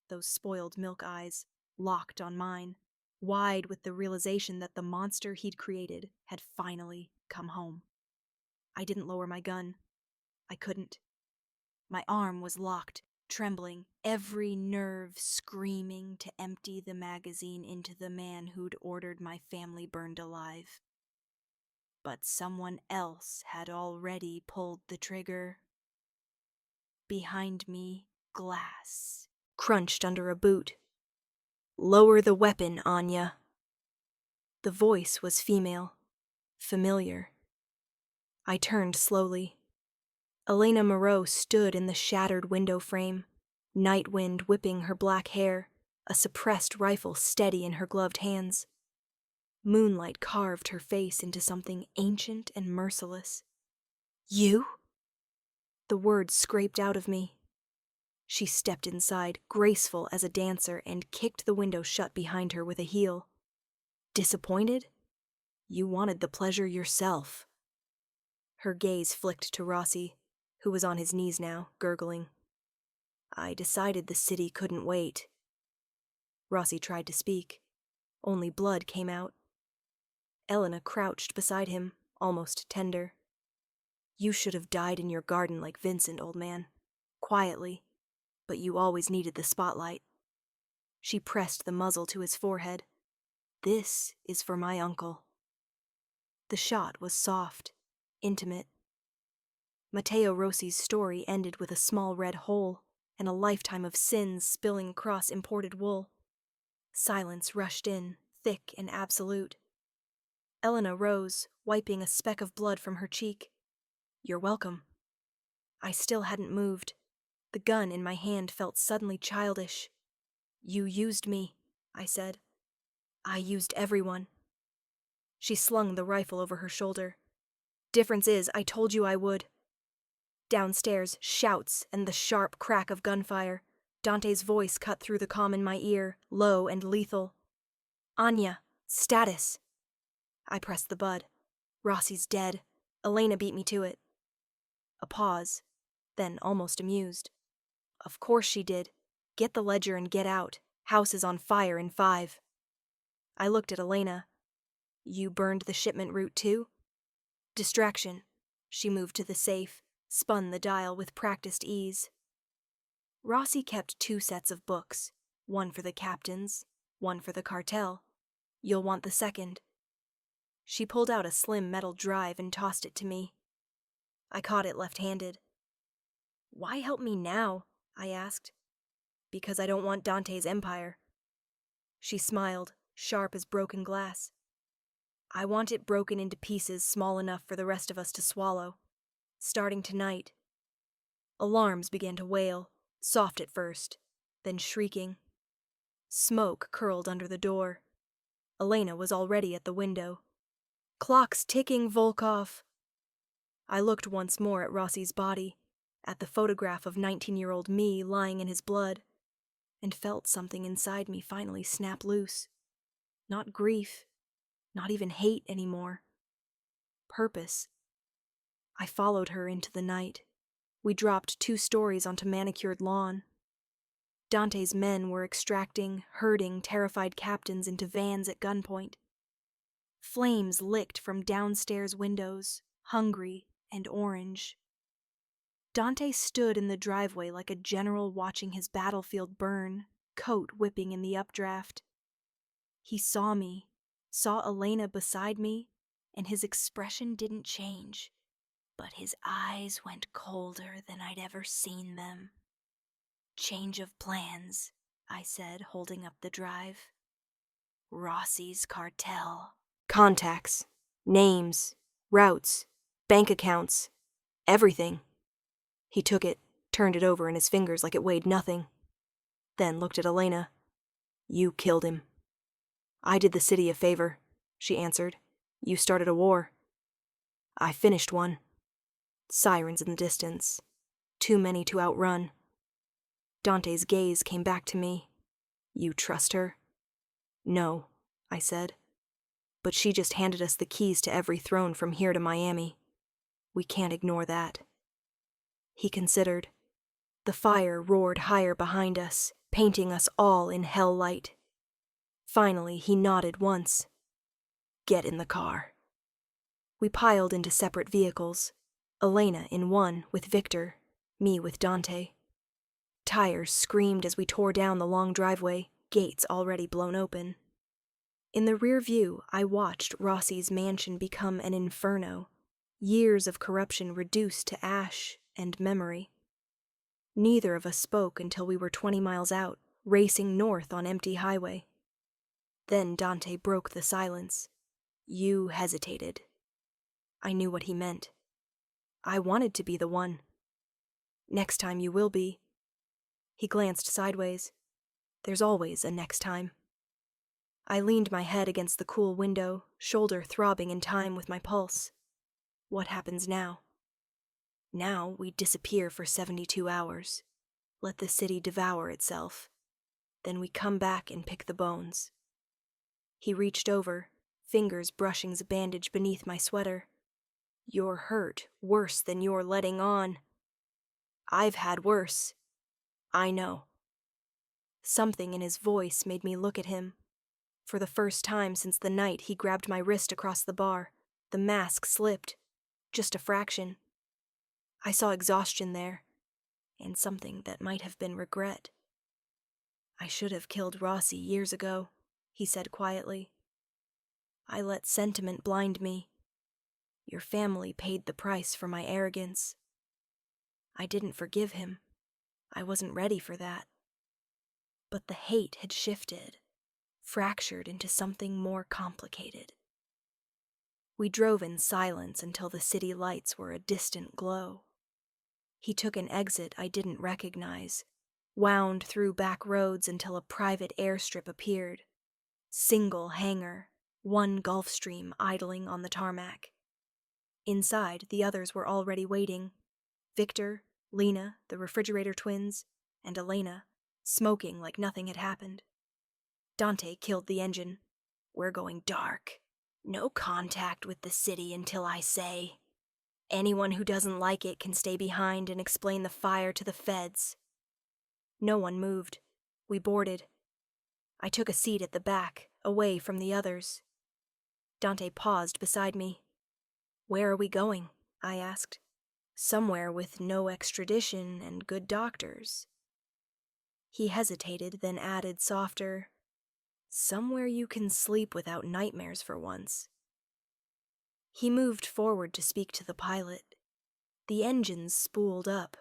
those spoiled milk eyes, locked on mine, wide with the realization that the monster he'd created had finally come home. I didn't lower my gun. I couldn't. My arm was locked, trembling, every nerve screaming to empty the magazine into the man who'd ordered my family burned alive. But someone else had already pulled the trigger. Behind me, glass crunched under a boot. "Lower the weapon, Anya." The voice was female, familiar. I turned slowly. Elena Moreau stood in the shattered window frame, night wind whipping her black hair, a suppressed rifle steady in her gloved hands. Moonlight carved her face into something ancient and merciless. "You?" The words scraped out of me. She stepped inside, graceful as a dancer, and kicked the window shut behind her with a heel. "Disappointed? You wanted the pleasure yourself." Her gaze flicked to Rossi, who was on his knees now, gurgling. "I decided the city couldn't wait." Rossi tried to speak. Only blood came out. Elena crouched beside him, almost tender. "You should have died in your garden like Vincent, old man. Quietly. But you always needed the spotlight." She pressed the muzzle to his forehead. "This is for my uncle." The shot was soft, intimate. Matteo Rossi's story ended with a small red hole and a lifetime of sins spilling across imported wool. Silence rushed in, thick and absolute. Elena rose, wiping a speck of blood from her cheek. "You're welcome." I still hadn't moved. The gun in my hand felt suddenly childish. "You used me," I said. "I used everyone." She slung the rifle over her shoulder. "Difference is, I told you I would." Downstairs, shouts and the sharp crack of gunfire. Dante's voice cut through the comm in my ear, low and lethal. "Anya, status." I pressed the bud. "Rossi's dead. Elena beat me to it." A pause, then almost amused. "Of course she did. Get the ledger and get out. House is on fire in 5. I looked at Elena. "You burned the shipment route too?" "Distraction." She moved to the safe, spun the dial with practiced ease. Rossi kept 2 sets of books, one for the captains, one for the cartel. "You'll want the second." She pulled out a slim metal drive and tossed it to me. I caught it left-handed. "Why help me now?" I asked. "Because I don't want Dante's empire." She smiled, sharp as broken glass. "I want it broken into pieces small enough for the rest of us to swallow. Starting tonight." Alarms began to wail, soft at first, then shrieking. Smoke curled under the door. Elena was already at the window. "Clock's ticking, Volkov." I looked once more at Rossi's body, at the photograph of 19-year-old me lying in his blood, and felt something inside me finally snap loose. Not grief, not even hate anymore. Purpose. I followed her into the night. We dropped 2 stories onto manicured lawn. Dante's men were extracting, herding terrified captains into vans at gunpoint. Flames licked from downstairs windows, hungry and orange. Dante stood in the driveway like a general watching his battlefield burn, coat whipping in the updraft. He saw me, saw Elena beside me, and his expression didn't change, but his eyes went colder than I'd ever seen them. "Change of plans," I said, holding up the drive. "Rossi's cartel." "Contacts, names, routes, bank accounts, everything." He took it, turned it over in his fingers like it weighed nothing. Then looked at Elena. "You killed him." "I did the city a favor," she answered. "You started a war." "I finished one." Sirens in the distance. Too many to outrun. Dante's gaze came back to me. "You trust her?" "No," I said. "But she just handed us the keys to every throne from here to Miami. We can't ignore that." He considered. The fire roared higher behind us, painting us all in hell light. Finally, he nodded once. "Get in the car." We piled into separate vehicles. Elena in one with Victor, me with Dante. Tires screamed as we tore down the long driveway, gates already blown open. In the rear view, I watched Rossi's mansion become an inferno, years of corruption reduced to ash and memory. Neither of us spoke until we were 20 miles out, racing north on empty highway. Then Dante broke the silence. "You hesitated." I knew what he meant. I wanted to be the one. "Next time you will be." He glanced sideways. There's always a next time. I leaned my head against the cool window, shoulder throbbing in time with my pulse. What happens now? Now we disappear for 72 hours. Let the city devour itself. Then we come back and pick the bones. He reached over, fingers brushing the bandage beneath my sweater. You're hurt, worse than you're letting on. I've had worse. I know. Something in his voice made me look at him. For the first time since the night he grabbed my wrist across the bar, the mask slipped. Just a fraction. I saw exhaustion there, and something that might have been regret. I should have killed Rossi years ago, he said quietly. I let sentiment blind me. Your family paid the price for my arrogance. I didn't forgive him. I wasn't ready for that. But the hate had shifted, fractured into something more complicated. We drove in silence until the city lights were a distant glow. He took an exit I didn't recognize, wound through back roads until a private airstrip appeared. Single hangar, one Gulfstream idling on the tarmac. Inside, the others were already waiting. Victor, Lena, the refrigerator twins, and Elena, smoking like nothing had happened. Dante killed the engine. We're going dark. No contact with the city until I say. Anyone who doesn't like it can stay behind and explain the fire to the feds. No one moved. We boarded. I took a seat at the back, away from the others. Dante paused beside me. Where are we going? I asked. Somewhere with no extradition and good doctors. He hesitated, then added softer, somewhere you can sleep without nightmares for once. He moved forward to speak to the pilot. The engines spooled up.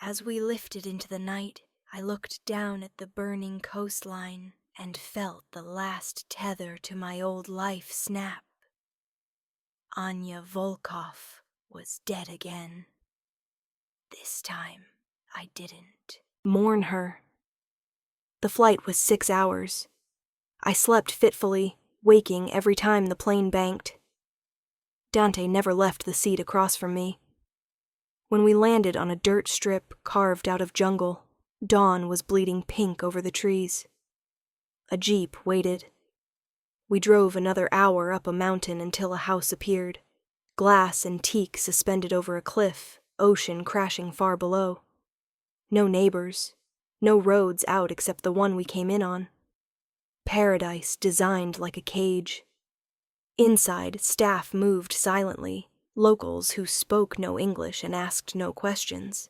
As we lifted into the night, I looked down at the burning coastline and felt the last tether to my old life snap. Anya Volkov was dead again. This time, I didn't mourn her. The flight was 6 hours. I slept fitfully, waking every time the plane banked. Dante never left the seat across from me. When we landed on a dirt strip carved out of jungle, dawn was bleeding pink over the trees. A jeep waited. We drove another hour up a mountain until a house appeared, glass and teak suspended over a cliff, ocean crashing far below. No neighbors, no roads out except the one we came in on. Paradise designed like a cage. Inside, staff moved silently, locals who spoke no English and asked no questions.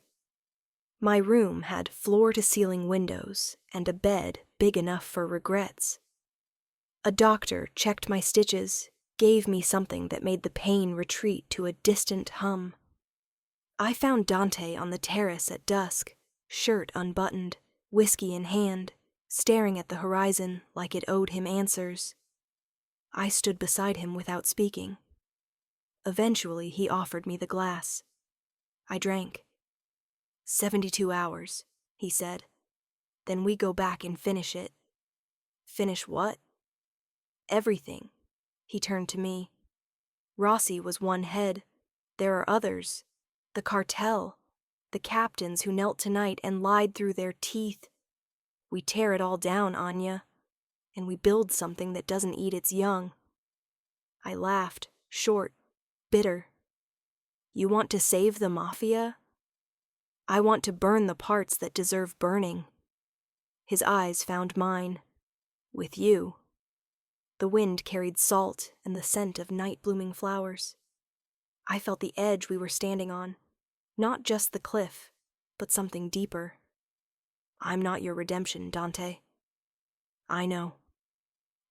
My room had floor-to-ceiling windows and a bed big enough for regrets. A doctor checked my stitches, gave me something that made the pain retreat to a distant hum. I found Dante on the terrace at dusk, shirt unbuttoned, whiskey in hand, staring at the horizon like it owed him answers. I stood beside him without speaking. Eventually, he offered me the glass. I drank. 72 hours, he said. Then we go back and finish it. Finish what? Everything. He turned to me. Rossi was one head. There are others. The cartel. The captains who knelt tonight and lied through their teeth. We tear it all down, Anya, and we build something that doesn't eat its young. I laughed, short, bitter. You want to save the Mafia? I want to burn the parts that deserve burning. His eyes found mine. With you. The wind carried salt and the scent of night-blooming flowers. I felt the edge we were standing on, not just the cliff, but something deeper. I'm not your redemption, Dante. I know.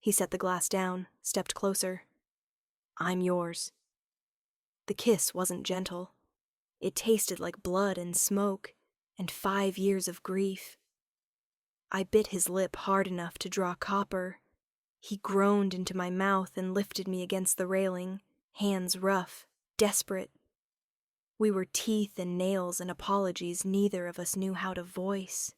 He set the glass down, stepped closer. I'm yours. The kiss wasn't gentle. It tasted like blood and smoke, and 5 years of grief. I bit his lip hard enough to draw copper. He groaned into my mouth and lifted me against the railing, hands rough, desperate. We were teeth and nails and apologies neither of us knew how to voice.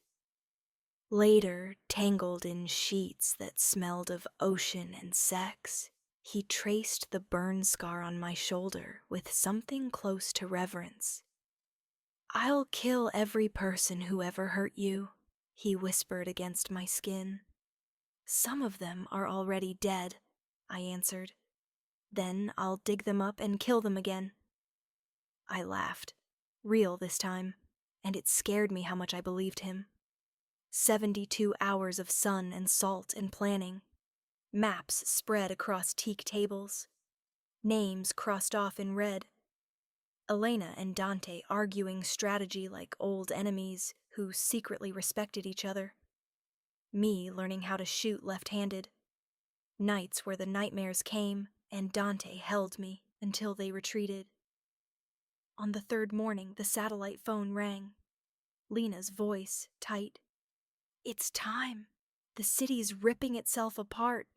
Later, tangled in sheets that smelled of ocean and sex, he traced the burn scar on my shoulder with something close to reverence. "I'll kill every person who ever hurt you," he whispered against my skin. "Some of them are already dead," I answered. "Then I'll dig them up and kill them again." I laughed, real this time, and it scared me how much I believed him. 72 hours of sun and salt and planning. Maps spread across teak tables. Names crossed off in red. Elena and Dante arguing strategy like old enemies who secretly respected each other. Me learning how to shoot left-handed. Nights where the nightmares came and Dante held me until they retreated. On the third morning, the satellite phone rang. Lena's voice, tight. "It's time. The city's ripping itself apart.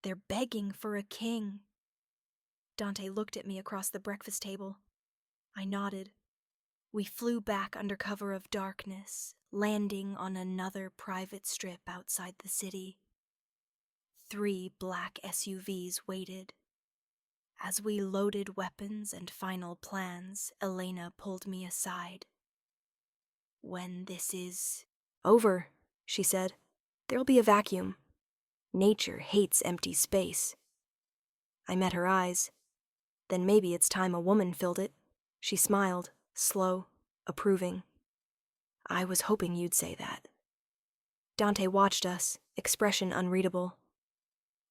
They're begging for a king." Dante looked at me across the breakfast table. I nodded. We flew back under cover of darkness, landing on another private strip outside the city. 3 black SUVs waited. As we loaded weapons and final plans, Elena pulled me aside. "When this is over," she said, "there'll be a vacuum. Nature hates empty space." I met her eyes. "Then maybe it's time a woman filled it." She smiled, slow, approving. "I was hoping you'd say that." Dante watched us, expression unreadable.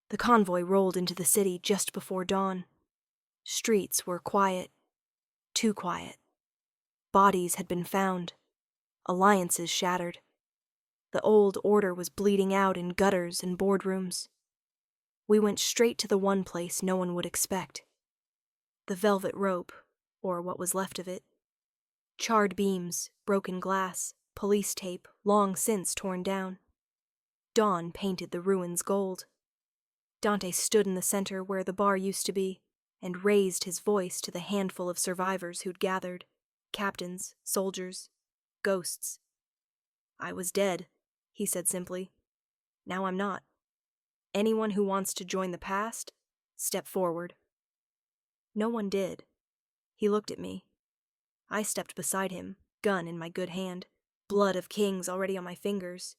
The convoy rolled into the city just before dawn. Streets were quiet, too quiet. Bodies had been found, alliances shattered. The old order was bleeding out in gutters and boardrooms. We went straight to the one place no one would expect. The velvet rope, or what was left of it. Charred beams, broken glass, police tape, long since torn down. Dawn painted the ruins gold. Dante stood in the center where the bar used to be, and raised his voice to the handful of survivors who'd gathered. Captains, soldiers, ghosts. "I was dead," he said simply. "Now I'm not. Anyone who wants to join the past, step forward." No one did. He looked at me. I stepped beside him, gun in my good hand, blood of kings already on my fingers.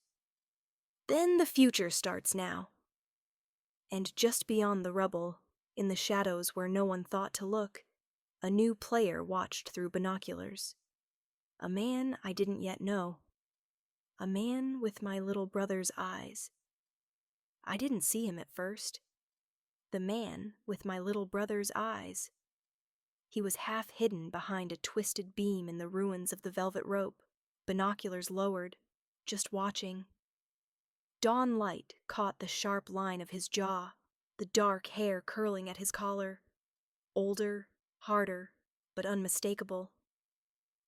"Then the future starts now." And just beyond the rubble, in the shadows where no one thought to look, a new player watched through binoculars. A man I didn't yet know. A man with my little brother's eyes. I didn't see him at first. The man with my little brother's eyes. He was half hidden behind a twisted beam in the ruins of the velvet rope, binoculars lowered, just watching. Dawn light caught the sharp line of his jaw, the dark hair curling at his collar. Older, harder, but unmistakable.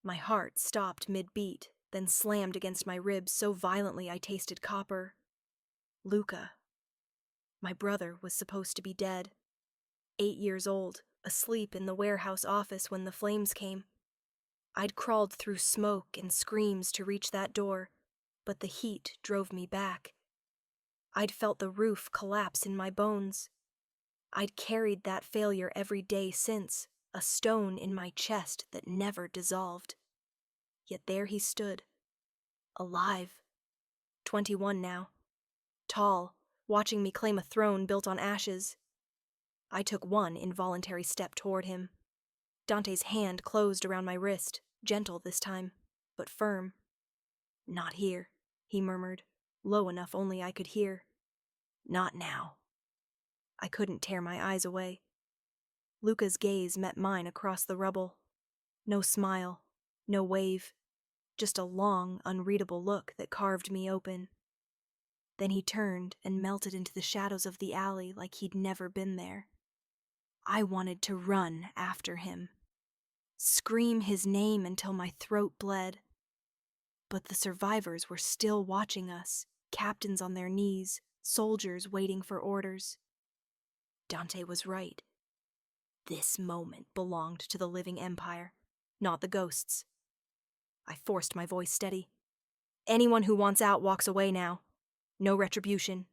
My heart stopped mid-beat, then slammed against my ribs so violently I tasted copper. Luca. My brother was supposed to be dead. 8 years old, asleep in the warehouse office when the flames came. I'd crawled through smoke and screams to reach that door, but the heat drove me back. I'd felt the roof collapse in my bones. I'd carried that failure every day since, a stone in my chest that never dissolved. Yet there he stood, alive. 21 now. Tall, watching me claim a throne built on ashes. I took one involuntary step toward him. Dante's hand closed around my wrist, gentle this time, but firm. "Not here," he murmured, low enough only I could hear. "Not now." I couldn't tear my eyes away. Luca's gaze met mine across the rubble. No smile, no wave, just a long, unreadable look that carved me open. Then he turned and melted into the shadows of the alley like he'd never been there. I wanted to run after him, scream his name until my throat bled. But the survivors were still watching us, captains on their knees, soldiers waiting for orders. Dante was right. This moment belonged to the living empire, not the ghosts. I forced my voice steady. Anyone who wants out walks away now. No retribution.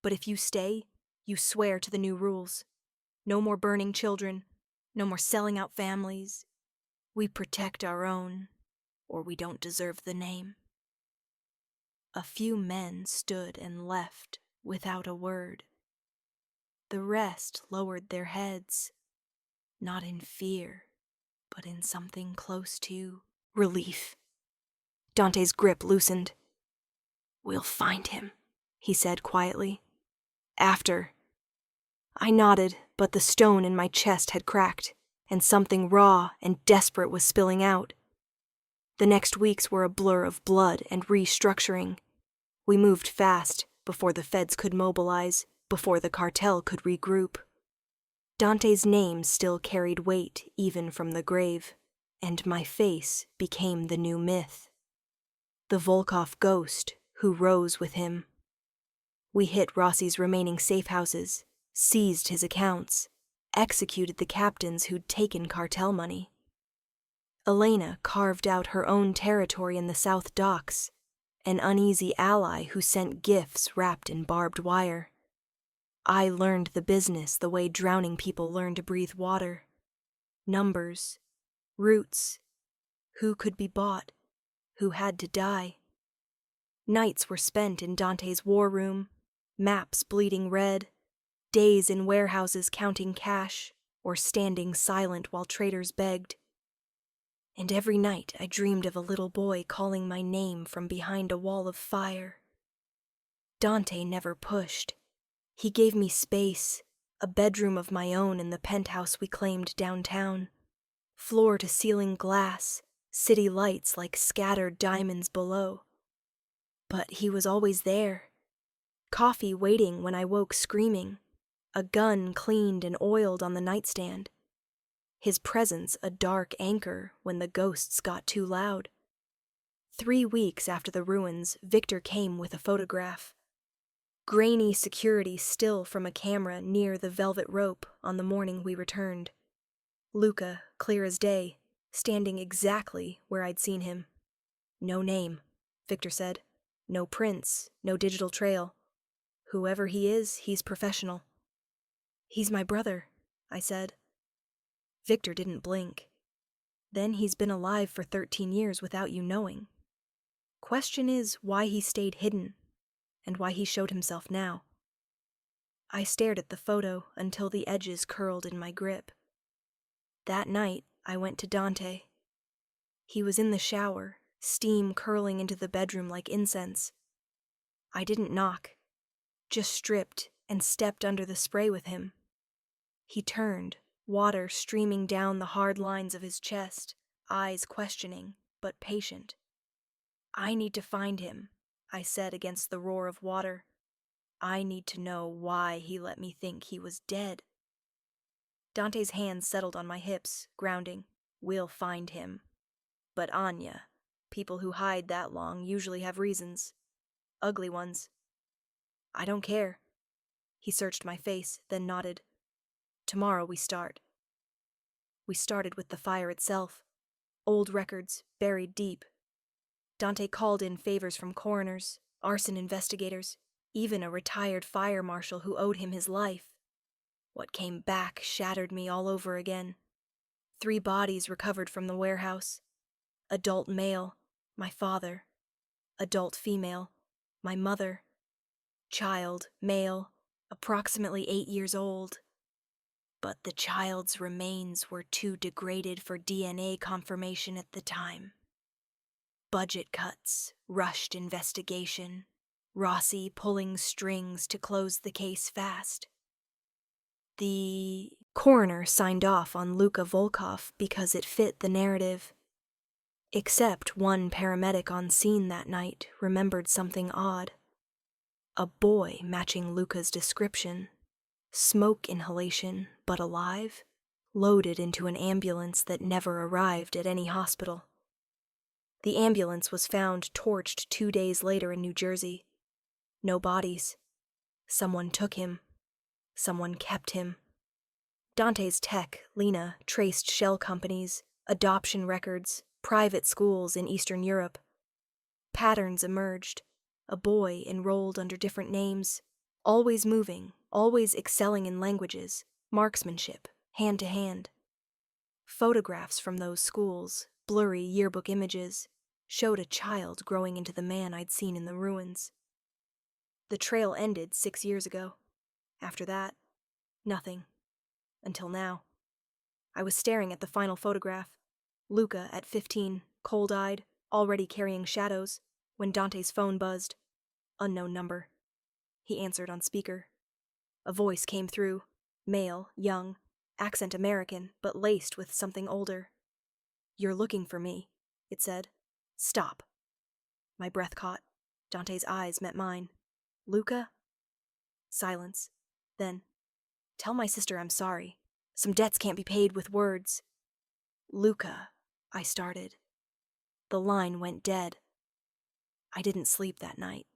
But if you stay, you swear to the new rules. No more burning children. No more selling out families. We protect our own, or we don't deserve the name." A few men stood and left without a word. The rest lowered their heads, not in fear, but in something close to relief. Dante's grip loosened. "We'll find him," he said quietly. "After." I nodded, but the stone in my chest had cracked, and something raw and desperate was spilling out. The next weeks were a blur of blood and restructuring. We moved fast, before the feds could mobilize, before the cartel could regroup. Dante's name still carried weight even from the grave, and my face became the new myth. The Volkov ghost who rose with him. We hit Rossi's remaining safe houses, seized his accounts, executed the captains who'd taken cartel money. Elena carved out her own territory in the South Docks, an uneasy ally who sent gifts wrapped in barbed wire. I learned the business the way drowning people learn to breathe water. Numbers, routes, who could be bought, who had to die. Nights were spent in Dante's war room, maps bleeding red, days in warehouses counting cash, or standing silent while traders begged. And every night I dreamed of a little boy calling my name from behind a wall of fire. Dante never pushed. He gave me space, a bedroom of my own in the penthouse we claimed downtown. Floor-to-ceiling glass, city lights like scattered diamonds below. But he was always there. Coffee waiting when I woke screaming. A gun cleaned and oiled on the nightstand. His presence a dark anchor when the ghosts got too loud. 3 weeks after the ruins, Victor came with a photograph. Grainy security still from a camera near the velvet rope on the morning we returned. Luca, clear as day, standing exactly where I'd seen him. "No name," Victor said. "No prints, no digital trail. Whoever he is, he's professional." "He's my brother," I said. Victor didn't blink. "Then he's been alive for 13 years without you knowing. Question is why he stayed hidden, and why he showed himself now." I stared at the photo until the edges curled in my grip. That night, I went to Dante. He was in the shower, steam curling into the bedroom like incense. I didn't knock, just stripped and stepped under the spray with him. He turned, water streaming down the hard lines of his chest, eyes questioning, but patient. "I need to find him," I said against the roar of water. "I need to know why he let me think he was dead." Dante's hands settled on my hips, grounding. "We'll find him. But Anya, people who hide that long usually have reasons. Ugly ones." "I don't care." He searched my face, then nodded. "Tomorrow we start." We started with the fire itself. Old records, buried deep. Dante called in favors from coroners, arson investigators, even a retired fire marshal who owed him his life. What came back shattered me all over again. 3 bodies recovered from the warehouse. Adult male, my father. Adult female, my mother. Child, male, approximately 8 years old. But the child's remains were too degraded for DNA confirmation at the time. Budget cuts, rushed investigation, Rossi pulling strings to close the case fast. The coroner signed off on Luka Volkov because it fit the narrative. Except one paramedic on scene that night remembered something odd. A boy matching Luka's description. Smoke inhalation, but alive, loaded into an ambulance that never arrived at any hospital. The ambulance was found torched 2 days later in New Jersey. No bodies. Someone took him. Someone kept him. Dante's tech, Lena, traced shell companies, adoption records, private schools in Eastern Europe. Patterns emerged. A boy enrolled under different names, always moving, always excelling in languages, marksmanship, hand to hand. Photographs from those schools, blurry yearbook images, showed a child growing into the man I'd seen in the ruins. The trail ended 6 years ago. After that, nothing. Until now. I was staring at the final photograph. Luca at 15, cold-eyed, already carrying shadows, when Dante's phone buzzed. Unknown number. He answered on speaker. A voice came through, male, young, accent American, but laced with something older. "You're looking for me," it said. "Stop." My breath caught. Dante's eyes met mine. "Luca?" Silence. Then, "Tell my sister I'm sorry. Some debts can't be paid with words." "Luca," I started. The line went dead. I didn't sleep that night.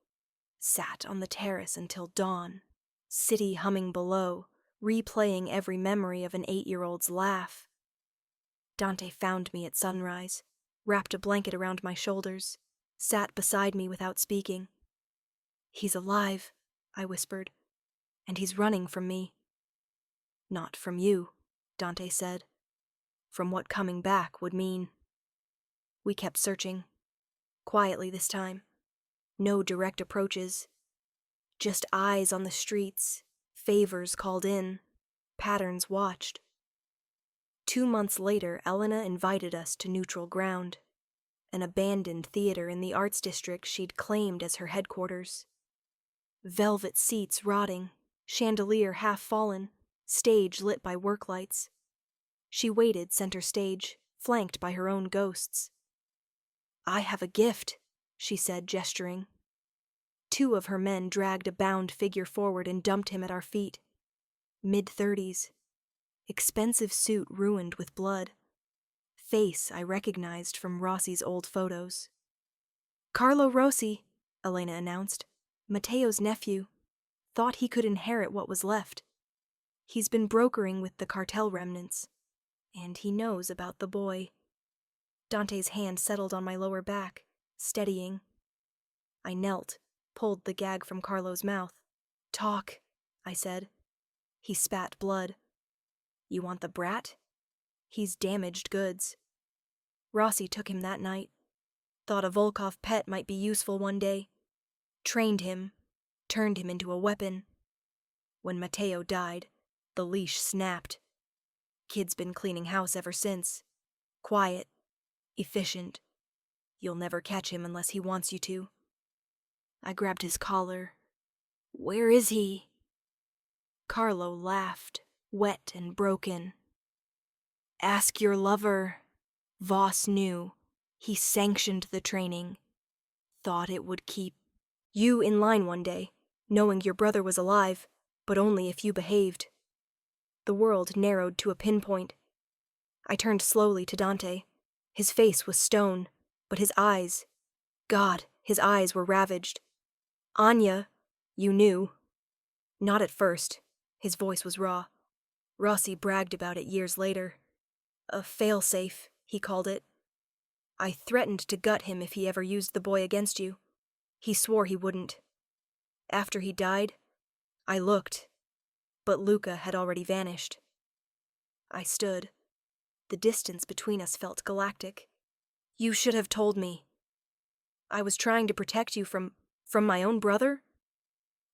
Sat on the terrace until dawn, city humming below, replaying every memory of an 8-year-old's laugh. Dante found me at sunrise, wrapped a blanket around my shoulders, sat beside me without speaking. "He's alive," I whispered, "and he's running from me." "Not from you," Dante said. "From what coming back would mean." We kept searching. Quietly this time. No direct approaches. Just eyes on the streets, favors called in, patterns watched. 2 months later, Elena invited us to neutral ground, an abandoned theater in the arts district she'd claimed as her headquarters. Velvet seats rotting, chandelier half fallen, stage lit by work lights. She waited center stage, flanked by her own ghosts. "I have a gift," she said, gesturing. 2 of her men dragged a bound figure forward and dumped him at our feet. Mid-30s. Expensive suit ruined with blood. Face I recognized from Rossi's old photos. "Carlo Rossi," Elena announced. "Matteo's nephew. Thought he could inherit what was left. He's been brokering with the cartel remnants. And he knows about the boy." Dante's hand settled on my lower back, steadying. I knelt, pulled the gag from Carlo's mouth. "Talk," I said. He spat blood. "You want the brat? He's damaged goods. Rossi took him that night. Thought a Volkov pet might be useful one day. Trained him, turned him into a weapon. When Matteo died, the leash snapped. Kid's been cleaning house ever since. Quiet, efficient. You'll never catch him unless he wants you to." I grabbed his collar. "Where is he?" Carlo laughed, wet and broken. "Ask your lover." Voss knew. He sanctioned the training. Thought it would keep you in line one day, knowing your brother was alive, but only if you behaved. The world narrowed to a pinpoint. I turned slowly to Dante. His face was stone, but his eyes, God, his eyes were ravaged. "Anya, you knew." "Not at first." His voice was raw. Rossi bragged about it years later. A failsafe, he called it. I threatened to gut him if he ever used the boy against you. He swore he wouldn't. After he died, I looked, but Luca had already vanished. I stood. The distance between us felt galactic. "You should have told me." "I was trying to protect you from my own brother?"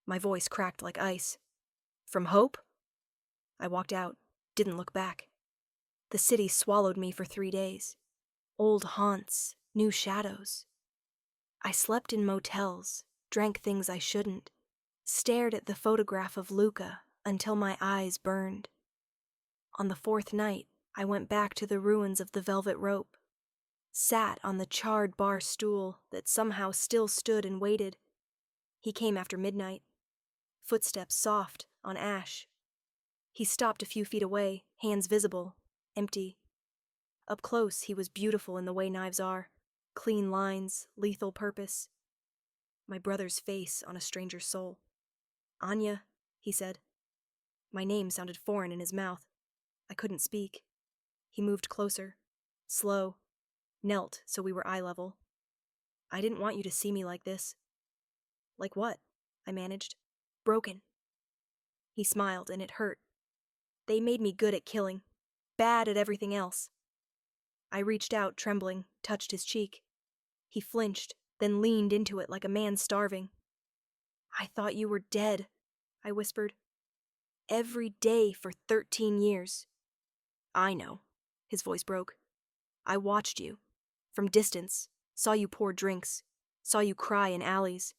My voice cracked like ice. "From Hope?" I walked out, didn't look back. The city swallowed me for 3 days. Old haunts, new shadows. I slept in motels, drank things I shouldn't, stared at the photograph of Luca until my eyes burned. On the 4th night, I went back to the ruins of the Velvet Rope, sat on the charred bar stool that somehow still stood and waited. He came after midnight, footsteps soft on ash. He stopped a few feet away, hands visible, empty. Up close, he was beautiful in the way knives are, clean lines, lethal purpose. My brother's face on a stranger's soul. "Anya," he said. My name sounded foreign in his mouth. I couldn't speak. He moved closer, slow, knelt so we were eye level. I didn't want you to see me like this. Like what? I managed. Broken. He smiled, and it hurt. They made me good at killing, bad at everything else. I reached out, trembling, touched his cheek. He flinched, then leaned into it like a man starving. I thought you were dead, I whispered. Every day for 13 years. I know, his voice broke. I watched you. From distance, saw you pour drinks, saw you cry in alleys.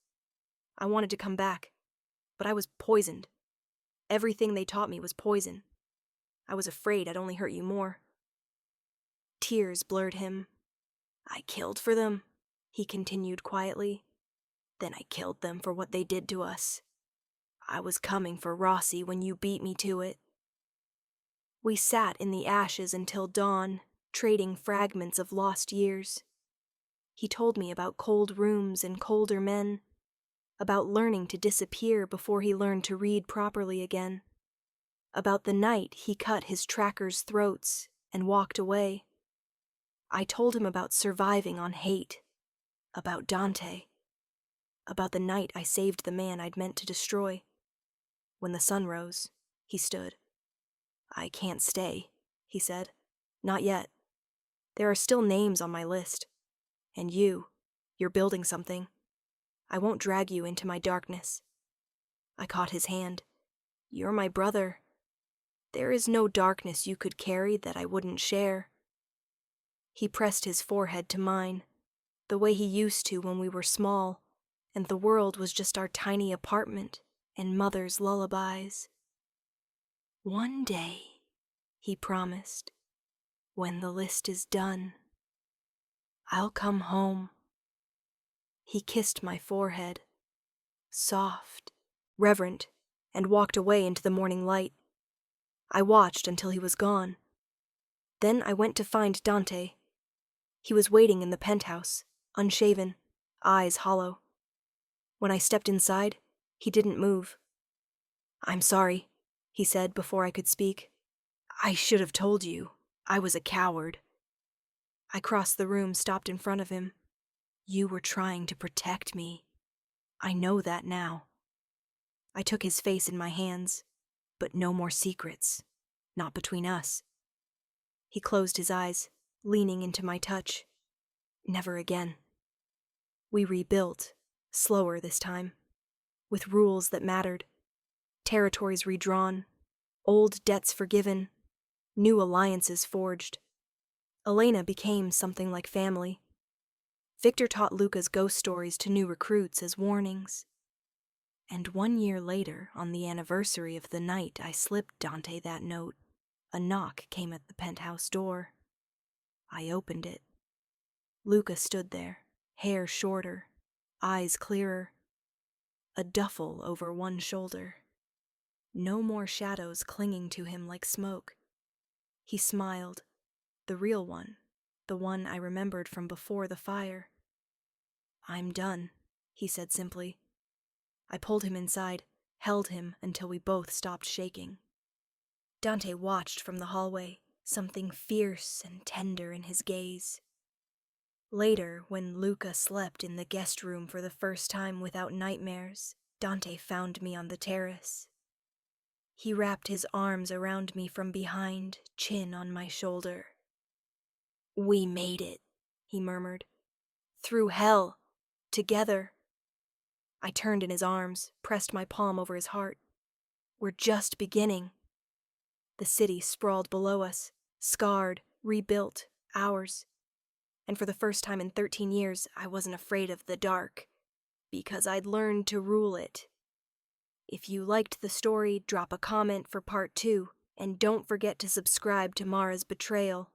I wanted to come back, but I was poisoned. Everything they taught me was poison. I was afraid I'd only hurt you more. Tears blurred him. I killed for them, he continued quietly. Then I killed them for what they did to us. I was coming for Rossi when you beat me to it. We sat in the ashes until dawn, trading fragments of lost years. He told me about cold rooms and colder men, about learning to disappear before he learned to read properly again, about the night he cut his trackers' throats and walked away. I told him about surviving on hate, about Dante, about the night I saved the man I'd meant to destroy. When the sun rose, he stood. I can't stay, he said. Not yet. There are still names on my list. And you're building something. I won't drag you into my darkness. I caught his hand. You're my brother. There is no darkness you could carry that I wouldn't share. He pressed his forehead to mine, the way he used to when we were small, and the world was just our tiny apartment and mother's lullabies. One day, he promised, when the list is done, I'll come home. He kissed my forehead, soft, reverent, and walked away into the morning light. I watched until he was gone. Then I went to find Dante. He was waiting in the penthouse, unshaven, eyes hollow. When I stepped inside, he didn't move. I'm sorry, he said before I could speak. I should have told you. I was a coward. I crossed the room, stopped in front of him. You were trying to protect me. I know that now. I took his face in my hands, but no more secrets. Not between us. He closed his eyes, leaning into my touch. Never again. We rebuilt, slower this time, with rules that mattered, territories redrawn, old debts forgiven, new alliances forged. Elena became something like family. Victor taught Luca's ghost stories to new recruits as warnings. And 1 year later, on the anniversary of the night I slipped Dante that note, a knock came at the penthouse door. I opened it. Luca stood there, hair shorter, eyes clearer, a duffel over one shoulder. No more shadows clinging to him like smoke. He smiled, the real one, the one I remembered from before the fire. I'm done, he said simply. I pulled him inside, held him until we both stopped shaking. Dante watched from the hallway, something fierce and tender in his gaze. Later, when Luca slept in the guest room for the first time without nightmares, Dante found me on the terrace. He wrapped his arms around me from behind, chin on my shoulder. We made it, he murmured. Through hell. Together. I turned in his arms, pressed my palm over his heart. We're just beginning. The city sprawled below us, scarred, rebuilt, ours. And for the first time in 13 years, I wasn't afraid of the dark, because I'd learned to rule it. If you liked the story, drop a comment for part 2, and don't forget to subscribe to Mara's Betrayal.